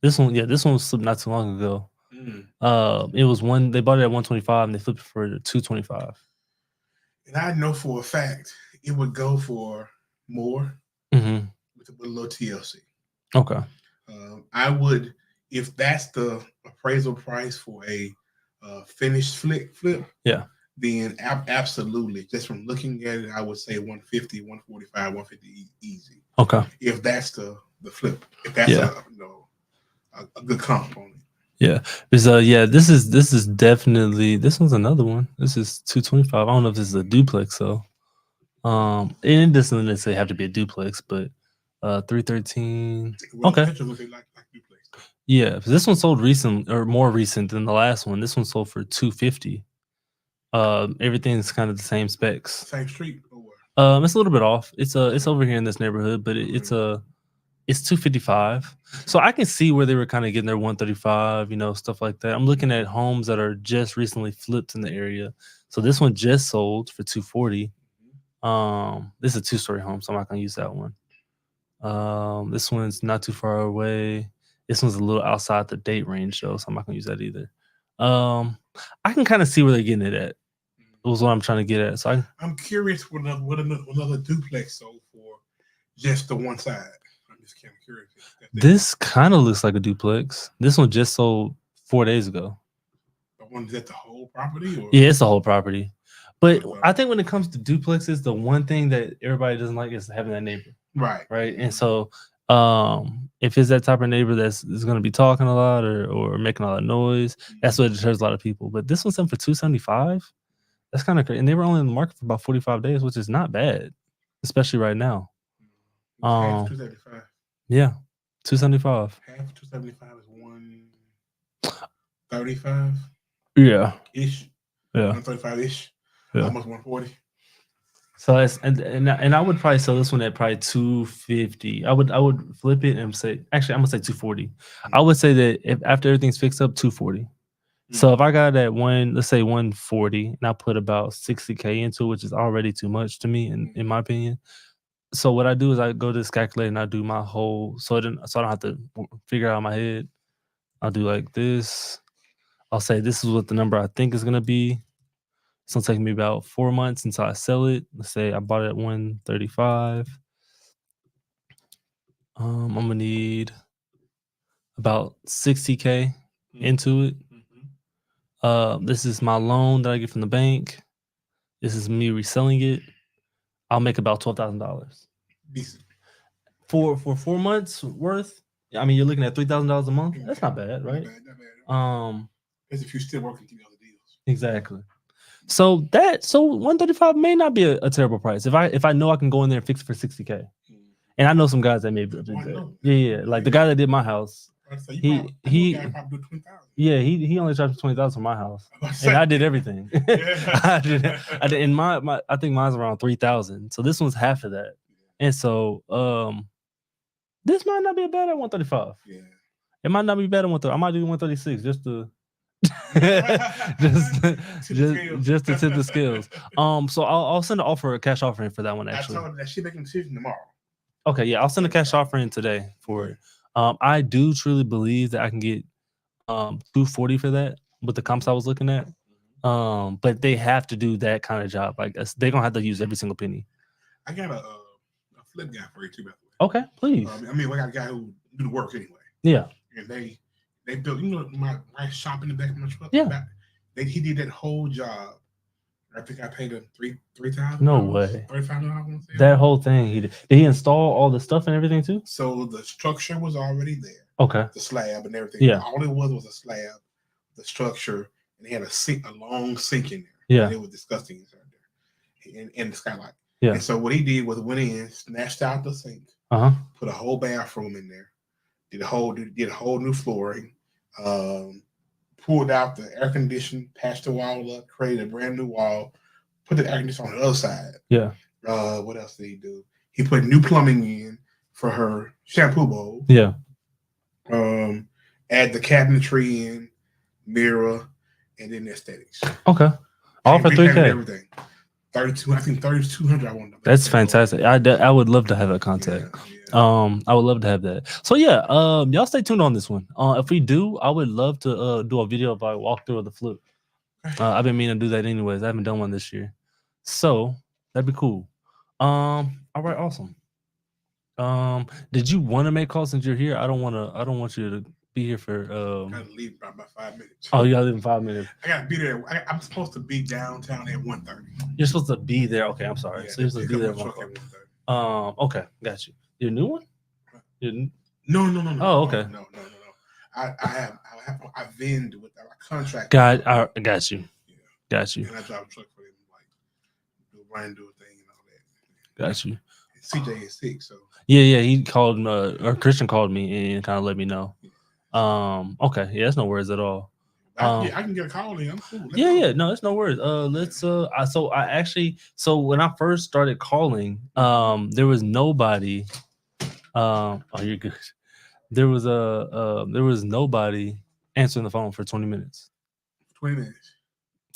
This one was flipped not too long ago. It was they bought it at 125 and they flipped it for 225. And I know for a fact it would go for more with a little TLC. Okay. I would, if that's the appraisal price for a finished flip. Yeah. Then absolutely, just from looking at it, I would say 150, 145, 150 easy. Okay. If that's the flip, if that's a good comp on it. Yeah, because this is definitely, this one's another one. This is 225. I don't know if this is a duplex though. And it doesn't necessarily have to be a duplex, but 313. Okay. Yeah, this one sold recent or more recent than the last one. This one sold for 250. Everything's kind of the same specs. Same street or what? It's a little bit off. It's over here in this neighborhood, but it's 255. So I can see where they were kind of getting their 135, stuff like that. I'm looking at homes that are just recently flipped in the area. So this one just sold for 240. This is a 2-story home, so I'm not gonna use that one. This one's not too far away. This one's a little outside the date range though, so I'm not gonna use that either. I can kind of see where they're getting it at. That was what I'm trying to get at. So I'm curious what another duplex sold for just the one side. I'm just kind of curious. This kind of looks like a duplex. This one just sold 4 days ago. The one is that the whole property? Or? Yeah, it's the whole property. But I think when it comes to duplexes, the one thing that everybody doesn't like is having that neighbor. Right. Right. And so if it's that type of neighbor that's going to be talking a lot or making a lot of noise, that's what deters a lot of people. But this one's selling for 275. That's kind of crazy. And they were only in the market for about 45 days, which is not bad, especially right now. Half 275. Yeah, 275. Half 275 is 135. Yeah. Ish. Yeah. 135 ish. Yeah. Almost 140. So that's and I would probably sell this one at probably 250. I would flip it and say, actually, I'm gonna say 240. I would say that if after everything's fixed up, 240. So if I got that let's say 140, and I put about 60K into it, which is already too much to me, in my opinion. So what I do is I go to this calculator and I do my whole, so I don't have to figure out in my head. I'll do like this. I'll say this is what the number I think is gonna be. It's gonna take me about 4 months until I sell it. Let's say I bought it at 135. I'm gonna need about 60K into it. This is my loan that I get from the bank. This is me reselling it. I'll make about $12,000 for 4 months worth. I mean, you're looking at $3,000 a month. That's not bad, right? Not bad. As if you're still working through other deals. Exactly. So 135 may not be a terrible price if I know I can go in there and fix it for 60K. And I know some guys that may be yeah. Like the guy that did my house. He only charged $20,000 for my house, and I did everything. I did. And my I think mine's around 3,000. So this one's half of that, and so this might not be bad at 135. Yeah, it might not be bad at 130. I might do 136 just to. just to tip the scales. So I'll send a cash offer in for that one. Actually, I told her that she making a decision tomorrow. Okay, yeah, I'll send a cash offer in today for it. I do truly believe that I can get 240 for that with the comps I was looking at. But they have to do that kind of job. Like they're gonna have to use every single penny. I got a flip guy for you too, by the way. Okay, please. I mean, we got a guy who do the work anyway. Yeah. And they built, my shop in the back of my truck. Yeah. He did that whole job I think I paid him $3,000. No way. $3,500. That whole thing, did he install all the stuff and everything too? So the structure was already there. Okay. The slab and everything. Yeah. All it was a slab, the structure, and he had a long sink in there. Yeah. And it was disgusting inside there. In the skylight. Yeah. And so what he did was went in, snatched out the sink, put a whole bathroom in there, did a whole new flooring, pulled out the air conditioning, patched the wall up, created a brand new wall, put the air conditioner on the other side. Yeah. What else did he do? He put new plumbing in for her shampoo bowl. Yeah. Add the cabinetry in, mirror, and then the aesthetics. Okay. All for $3,000. Everything. 32. I think 3,200. I want. That's fantastic. I would love to have that contact. Yeah. I would love to have that. So yeah, y'all stay tuned on this one. If we do, I would love to do a video of our walkthrough of the flip. I've been meaning to do that anyways. I haven't done one this year, so that'd be cool. All right, awesome. Did you want to make calls since you're here? I don't want you to be here for. I gotta leave by about 5 minutes. Oh, you gotta leave in 5 minutes. I gotta be there. I'm supposed to be downtown at 1:30. You're supposed to be there. Okay, I'm sorry. Yeah, So you're supposed to be there at 1:30. Okay, got you. Your new one? No. Oh, okay. No. I vend with our contract. I got you. Yeah. Got you. And I drive a truck for them, like do a thing and all that. Got you. CJ is sick, so yeah. He called or Christian called me and kind of let me know. Okay, yeah, that's no worries at all. I can get a call in. I'm cool. Yeah, no, it's no worries. So when I first started calling, there was nobody. Oh, you're good. There was nobody answering the phone for 20 minutes. 20 minutes.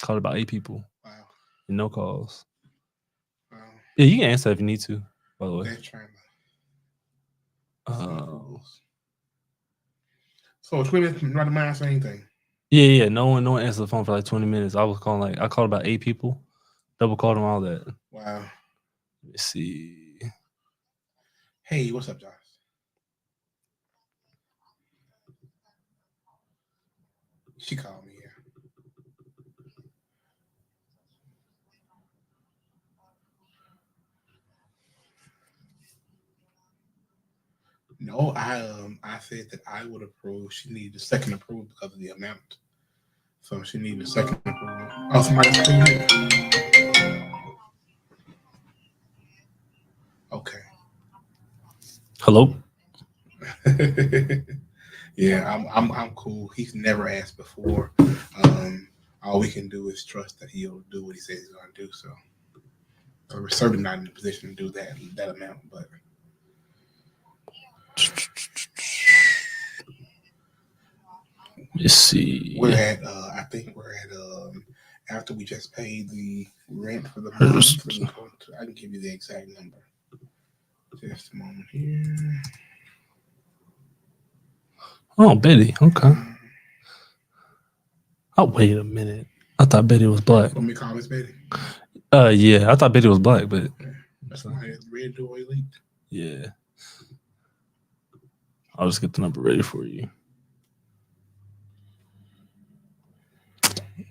Called about 8 people. Wow. And no calls. Wow. Yeah, you can answer if you need to. By the way. They're trying to. So 20 minutes, not to mind saying anything. Yeah. No one answered the phone for like 20 minutes. I called about 8 people, double called them, all that. Wow. Let me see. Hey, what's up, Josh? She called me here. No, I said that I would approve. She needed a second approval because of the amount. So she needed a second approval. Oh, somebody's approved. Okay. Hello. Yeah, I'm cool. He's never asked before. All we can do is trust that he'll do what he says he's going to do. So we're certainly not in a position to do that amount, but. Let's see. We're at. I think we're at. After we just paid the rent for the month, I can give you the exact number. Just a moment here. Oh, Betty. Okay. Oh, wait a minute. I thought Betty was black. Let me call Miss Betty. Yeah. I thought Betty was black, but that's why it's Red Door Elite. Yeah. I'll just get the number ready for you.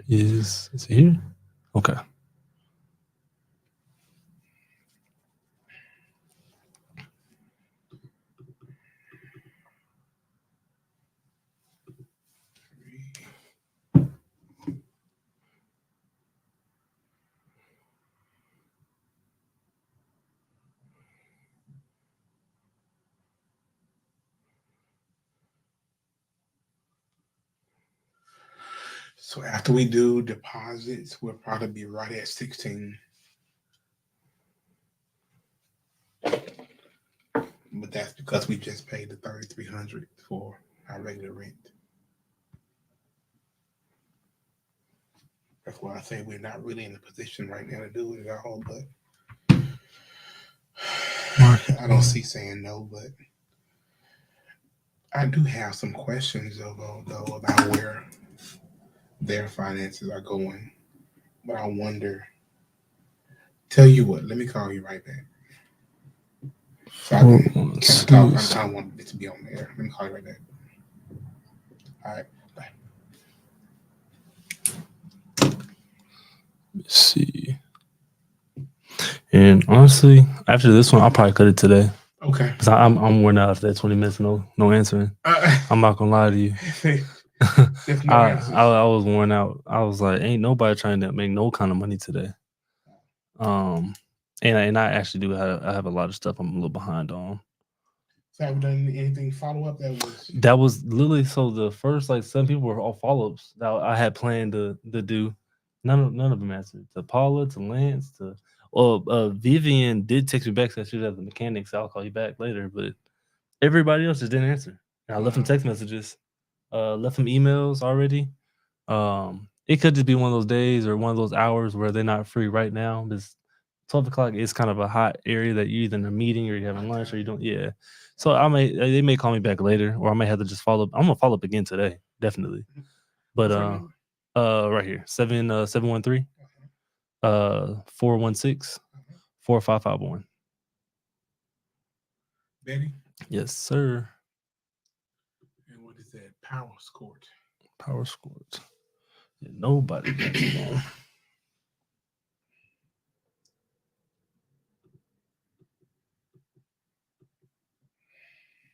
Is it here? Okay. So after we do deposits, we'll probably be right at 16. But that's because we just paid the $3,300 for our regular rent. That's why I say we're not really in a position right now to do it at all. But I don't see saying no, but I do have some questions though about where their finances are going. But I wonder, tell you what, let me call you right back. So I can talk. I want it to be on the air. Let me call you right back. All right, bye. Let's see. And honestly, after this one, I'll probably cut it today. Okay. Cause I'm worn out after that 20 minutes. No answering. I'm not gonna lie to you. I was worn out. I was like, ain't nobody trying to make no kind of money today. And I actually do have a lot of stuff I'm a little behind on. So have you done anything follow up that was literally so the first like 7 people were all follow ups that I had planned to do. None of them answered. To Paula, to Lance, to Vivian did text me back, said she was at the mechanics. So I'll call you back later, but everybody else just didn't answer. And I left them text messages, left them emails already. It could just be one of those days or one of those hours where they're not free right now. Because 12 o'clock is kind of a hot area that you're either in a meeting or you're having lunch or you don't. Yeah. So they may call me back later, or I may have to just follow up. I'm gonna follow up again today, definitely. But right here, 713 416 4551. Betty? Yes, sir. And what is that? Power Scored. Power Scored. Yeah, nobody gets it on.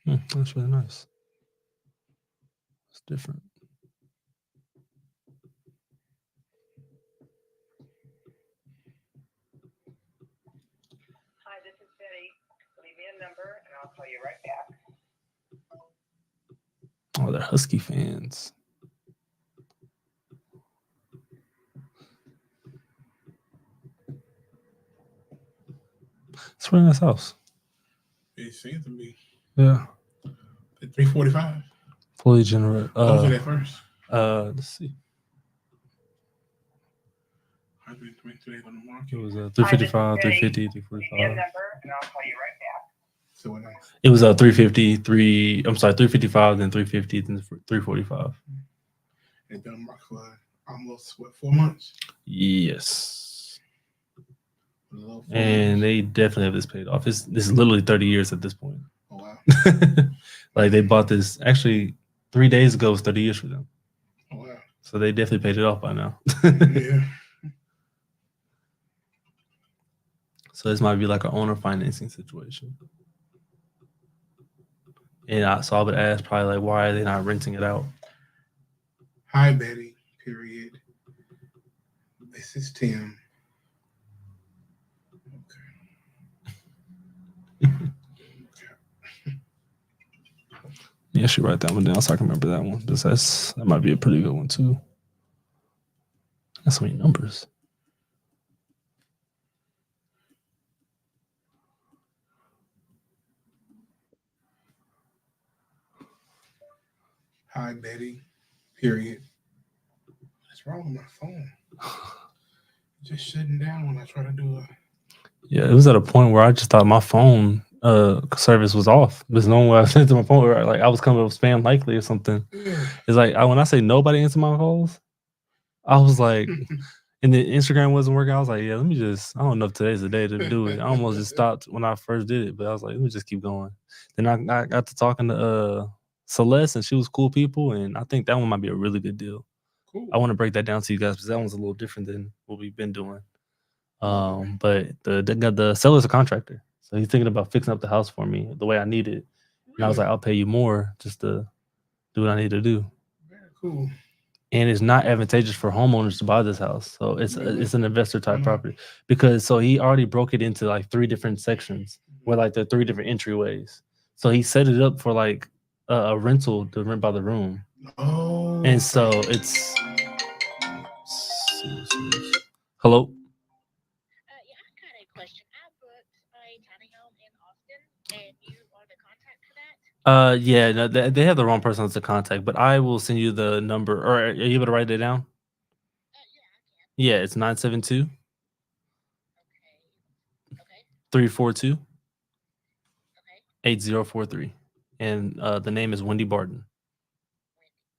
That's really nice. It's different. Hi, this is Betty. Leave me a number and I'll call you right back. Oh, they're Husky fans. It's a really nice house. It seems to be. Yeah. 345. Fully generate. What was it at first? Let's see. 123 on the market. It was 355, 350, 345. Number and I'll call you right back. So what else? It was 350, I'm sorry, 355, then 350, then 345. And done market for almost 4 months? Yes. And they definitely have this paid off. This is literally 30 years at this point. Oh wow. Like they bought this actually 3 days ago was 30 years for them. Oh wow. So they definitely paid it off by now. Yeah. So this might be like an owner financing situation. And so I would ask probably like, why are they not renting it out? Hi, Betty, period. This is Tim. Yeah, I should write that one down so I can remember that one. Because that might be a pretty good one too. That's so many numbers. Hi, Betty, period. What's wrong with my phone? Just shutting down when I try to do it. Yeah, it was at a point where I just thought my phone service was off. There's no way I sent to my phone where like I was coming up with spam likely or something. Yeah. It's like when I say nobody answered my calls, I was like, and the Instagram wasn't working. I was like, yeah, let me just. I don't know if today's the day to do it. I almost just stopped when I first did it, but I was like, let me just keep going. Then I got to talking to Celeste, and she was cool people, and I think that one might be a really good deal. Cool. I want to break that down to you guys because that one's a little different than what we've been doing. But the seller's a contractor, so he's thinking about fixing up the house for me the way I need it. And I was like, I'll pay you more just to do what I need to do. Very cool. And it's not advantageous for homeowners to buy this house, so it's an investor type property because he already broke it into like 3 different sections where like there are 3 different entryways. So he set it up for like a rental to rent by the room. Oh. And so it's hello. Yeah, I got a question. I booked a tiny home in Austin, and you are the contact for that? Yeah, no, they have the wrong person as the contact, but I will send you the number. Or are you able to write it down? Yeah, I can. Yeah, it's 972 Okay. 342 Okay. 8043. And the name is Wendy Barton.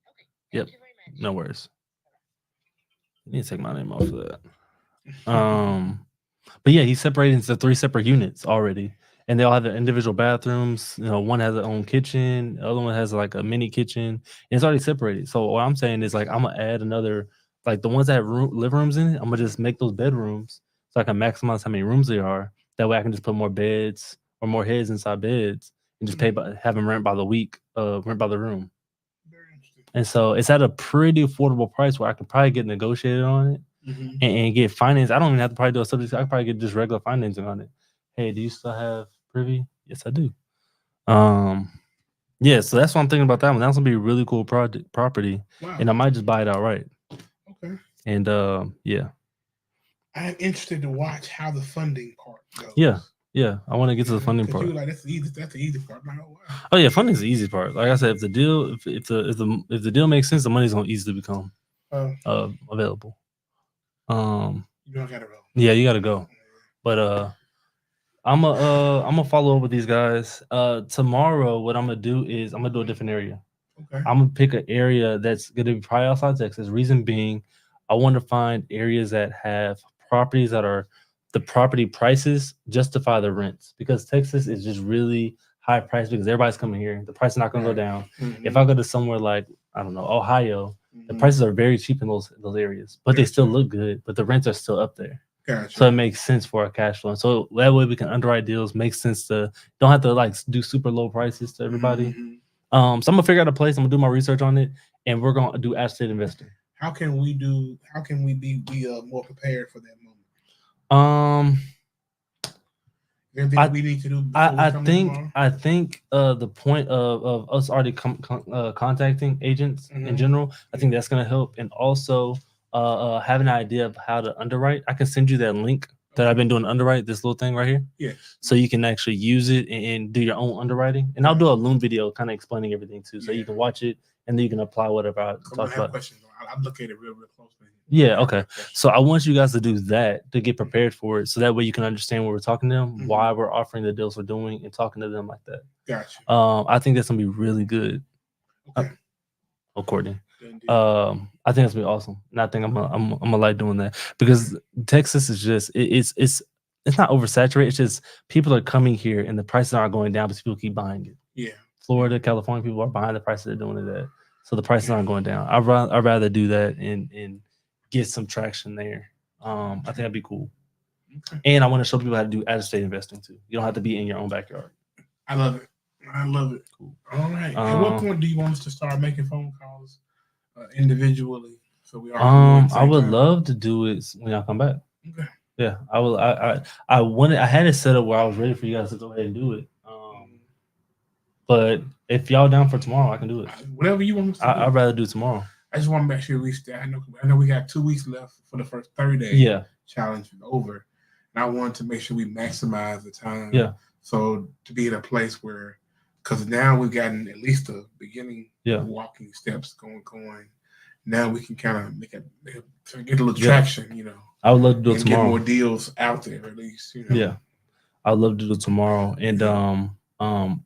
Okay. Yep. Thank you very much. No worries. I need to take my name off of that. But yeah, he separated into 3 separate units already. And they all have their individual bathrooms. You know, one has their own kitchen, the other one has like a mini kitchen. And it's already separated. So what I'm saying is like I'm gonna add another, like the ones that have living rooms in it, I'm gonna just make those bedrooms. so I can maximize how many rooms there are. That way I can just put more beds or more heads inside beds and just have them rent by the week, rent by the room. Very interesting. And so it's at a pretty affordable price where I can probably get negotiated on it and get finance. I don't even have to probably do a subject. I can probably get just regular financing on it. Hey, do you still have privy? Yes, I do. Yeah, so that's what I'm thinking about that one. That's gonna be a really cool property, Wow. and I might just buy it outright. Okay. And yeah, I'm interested to watch how the funding part goes. Yeah, I want to get to the funding part. You were like, that's the easy part. I'm like, oh, wow. Oh yeah, funding's the easy part. Like I said, if the deal makes sense, the money's gonna easily become available. You don't gotta go. Yeah, you gotta go. But I'm gonna follow up with these guys. Tomorrow, what I'm gonna do is I'm gonna do a different area. Okay. I'm gonna pick an area that's gonna be probably outside Texas. Reason being, I want to find areas that have properties that are the property prices justify the rents, because Texas is just really high price because everybody's coming here. The price is not gonna go down. If I go to somewhere like, I don't know, Ohio, the prices are very cheap in those areas, but they still look good, but the rents are still up there. Gotcha. So it makes sense for a cash flow. So that way we can underwrite deals. Makes sense to don't have to like do super low prices to everybody. So I'm gonna figure out a place. I'm gonna do my research on it, and we're gonna do asset investing. How can we be more prepared for that moment? Anything we need to do? I think the point of us already contacting agents in general, I think that's gonna help, and also have an idea of how to underwrite. I can send you that link that I've been doing underwrite, this little thing right here. Yes. So you can actually use it and do your own underwriting. And I'll do a Loom video kind of explaining everything too. So you can watch it and then you can apply whatever I talked about. Questions. I look at it real closely. Yeah, okay. So I want you guys to do that to get prepared for it. So that way you can understand what we're talking to them, why we're offering the deals we're doing, and talking to them like that. Gotcha. I think that's gonna be really good. Okay. Courtney. I think that's gonna be awesome, and I think I'm gonna like doing that, because Texas is just it's not oversaturated. It's just people are coming here and the prices aren't going down, but people keep buying it. Yeah. Florida, California, people are buying the prices they're doing it at, so the prices aren't going down. I'd rather do that and get some traction there. I think that'd be cool. Okay. And I want to show people how to do out-of-state investing too. You don't have to be in your own backyard. I love it. Cool. All right. At what point do you want us to start making phone calls individually? So we are. I would love to do it when y'all come back. Okay. Yeah, I will. I had it set up where I was ready for you guys to go ahead and do it. But if y'all down for tomorrow, I can do it. Whatever you want. I'd rather do tomorrow. I just want to make sure we stay. I know we got 2 weeks left for the first 30-day challenge is over, and I want to make sure we maximize the time. Yeah. So to be in a place where, because now we've gotten at least the beginning walking steps going. Now we can kind of get a little traction, you know. I would love to do it tomorrow. Get more deals out there at least, you know. Yeah, I'd love to do it tomorrow, and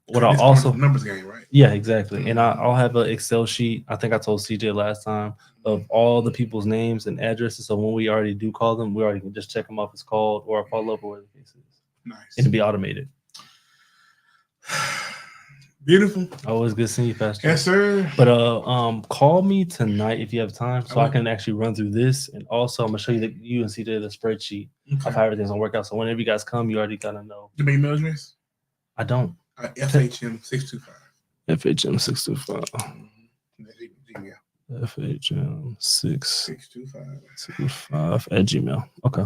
what I'll also numbers game, right? Yeah, exactly. And I'll have an Excel sheet. I think I told CJ last time of all the people's names and addresses. So when we already do call them, we already can just check them off as called or follow up or whatever the case is. Nice. It'll be automated. Beautiful. Always good seeing you, Pastor. Yes, sir. But call me tonight if you have time, so I can actually run through this, and also I'm gonna show you you and CJ the spreadsheet of how everything's gonna work out. So whenever you guys come, you already gotta know. Your email address? I don't. FHM625. FHM625. FHM625 at Gmail. Okay.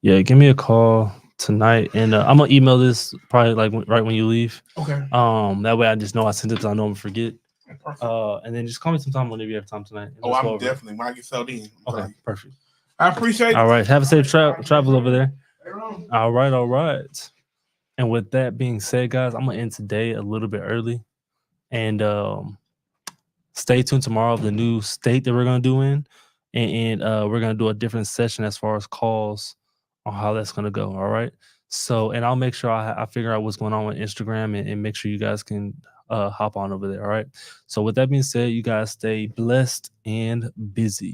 Yeah, give me a call tonight, and I'm gonna email this probably like right when you leave. Okay. That way I just know I sent it because I know I'm gonna forget. Perfect. And then just call me sometime whenever you have time tonight. Oh, I'm definitely when I get settled in. Okay, perfect. I appreciate it. All right. Have a safe travel over there. All right. And with that being said, guys, I'm gonna end today a little bit early, and stay tuned tomorrow of the new state that we're gonna do in, and we're gonna do a different session as far as calls on how that's gonna go. All right. So, and I'll make sure I figure out what's going on with Instagram and make sure you guys can hop on over there. All right. So with that being said, you guys stay blessed and busy.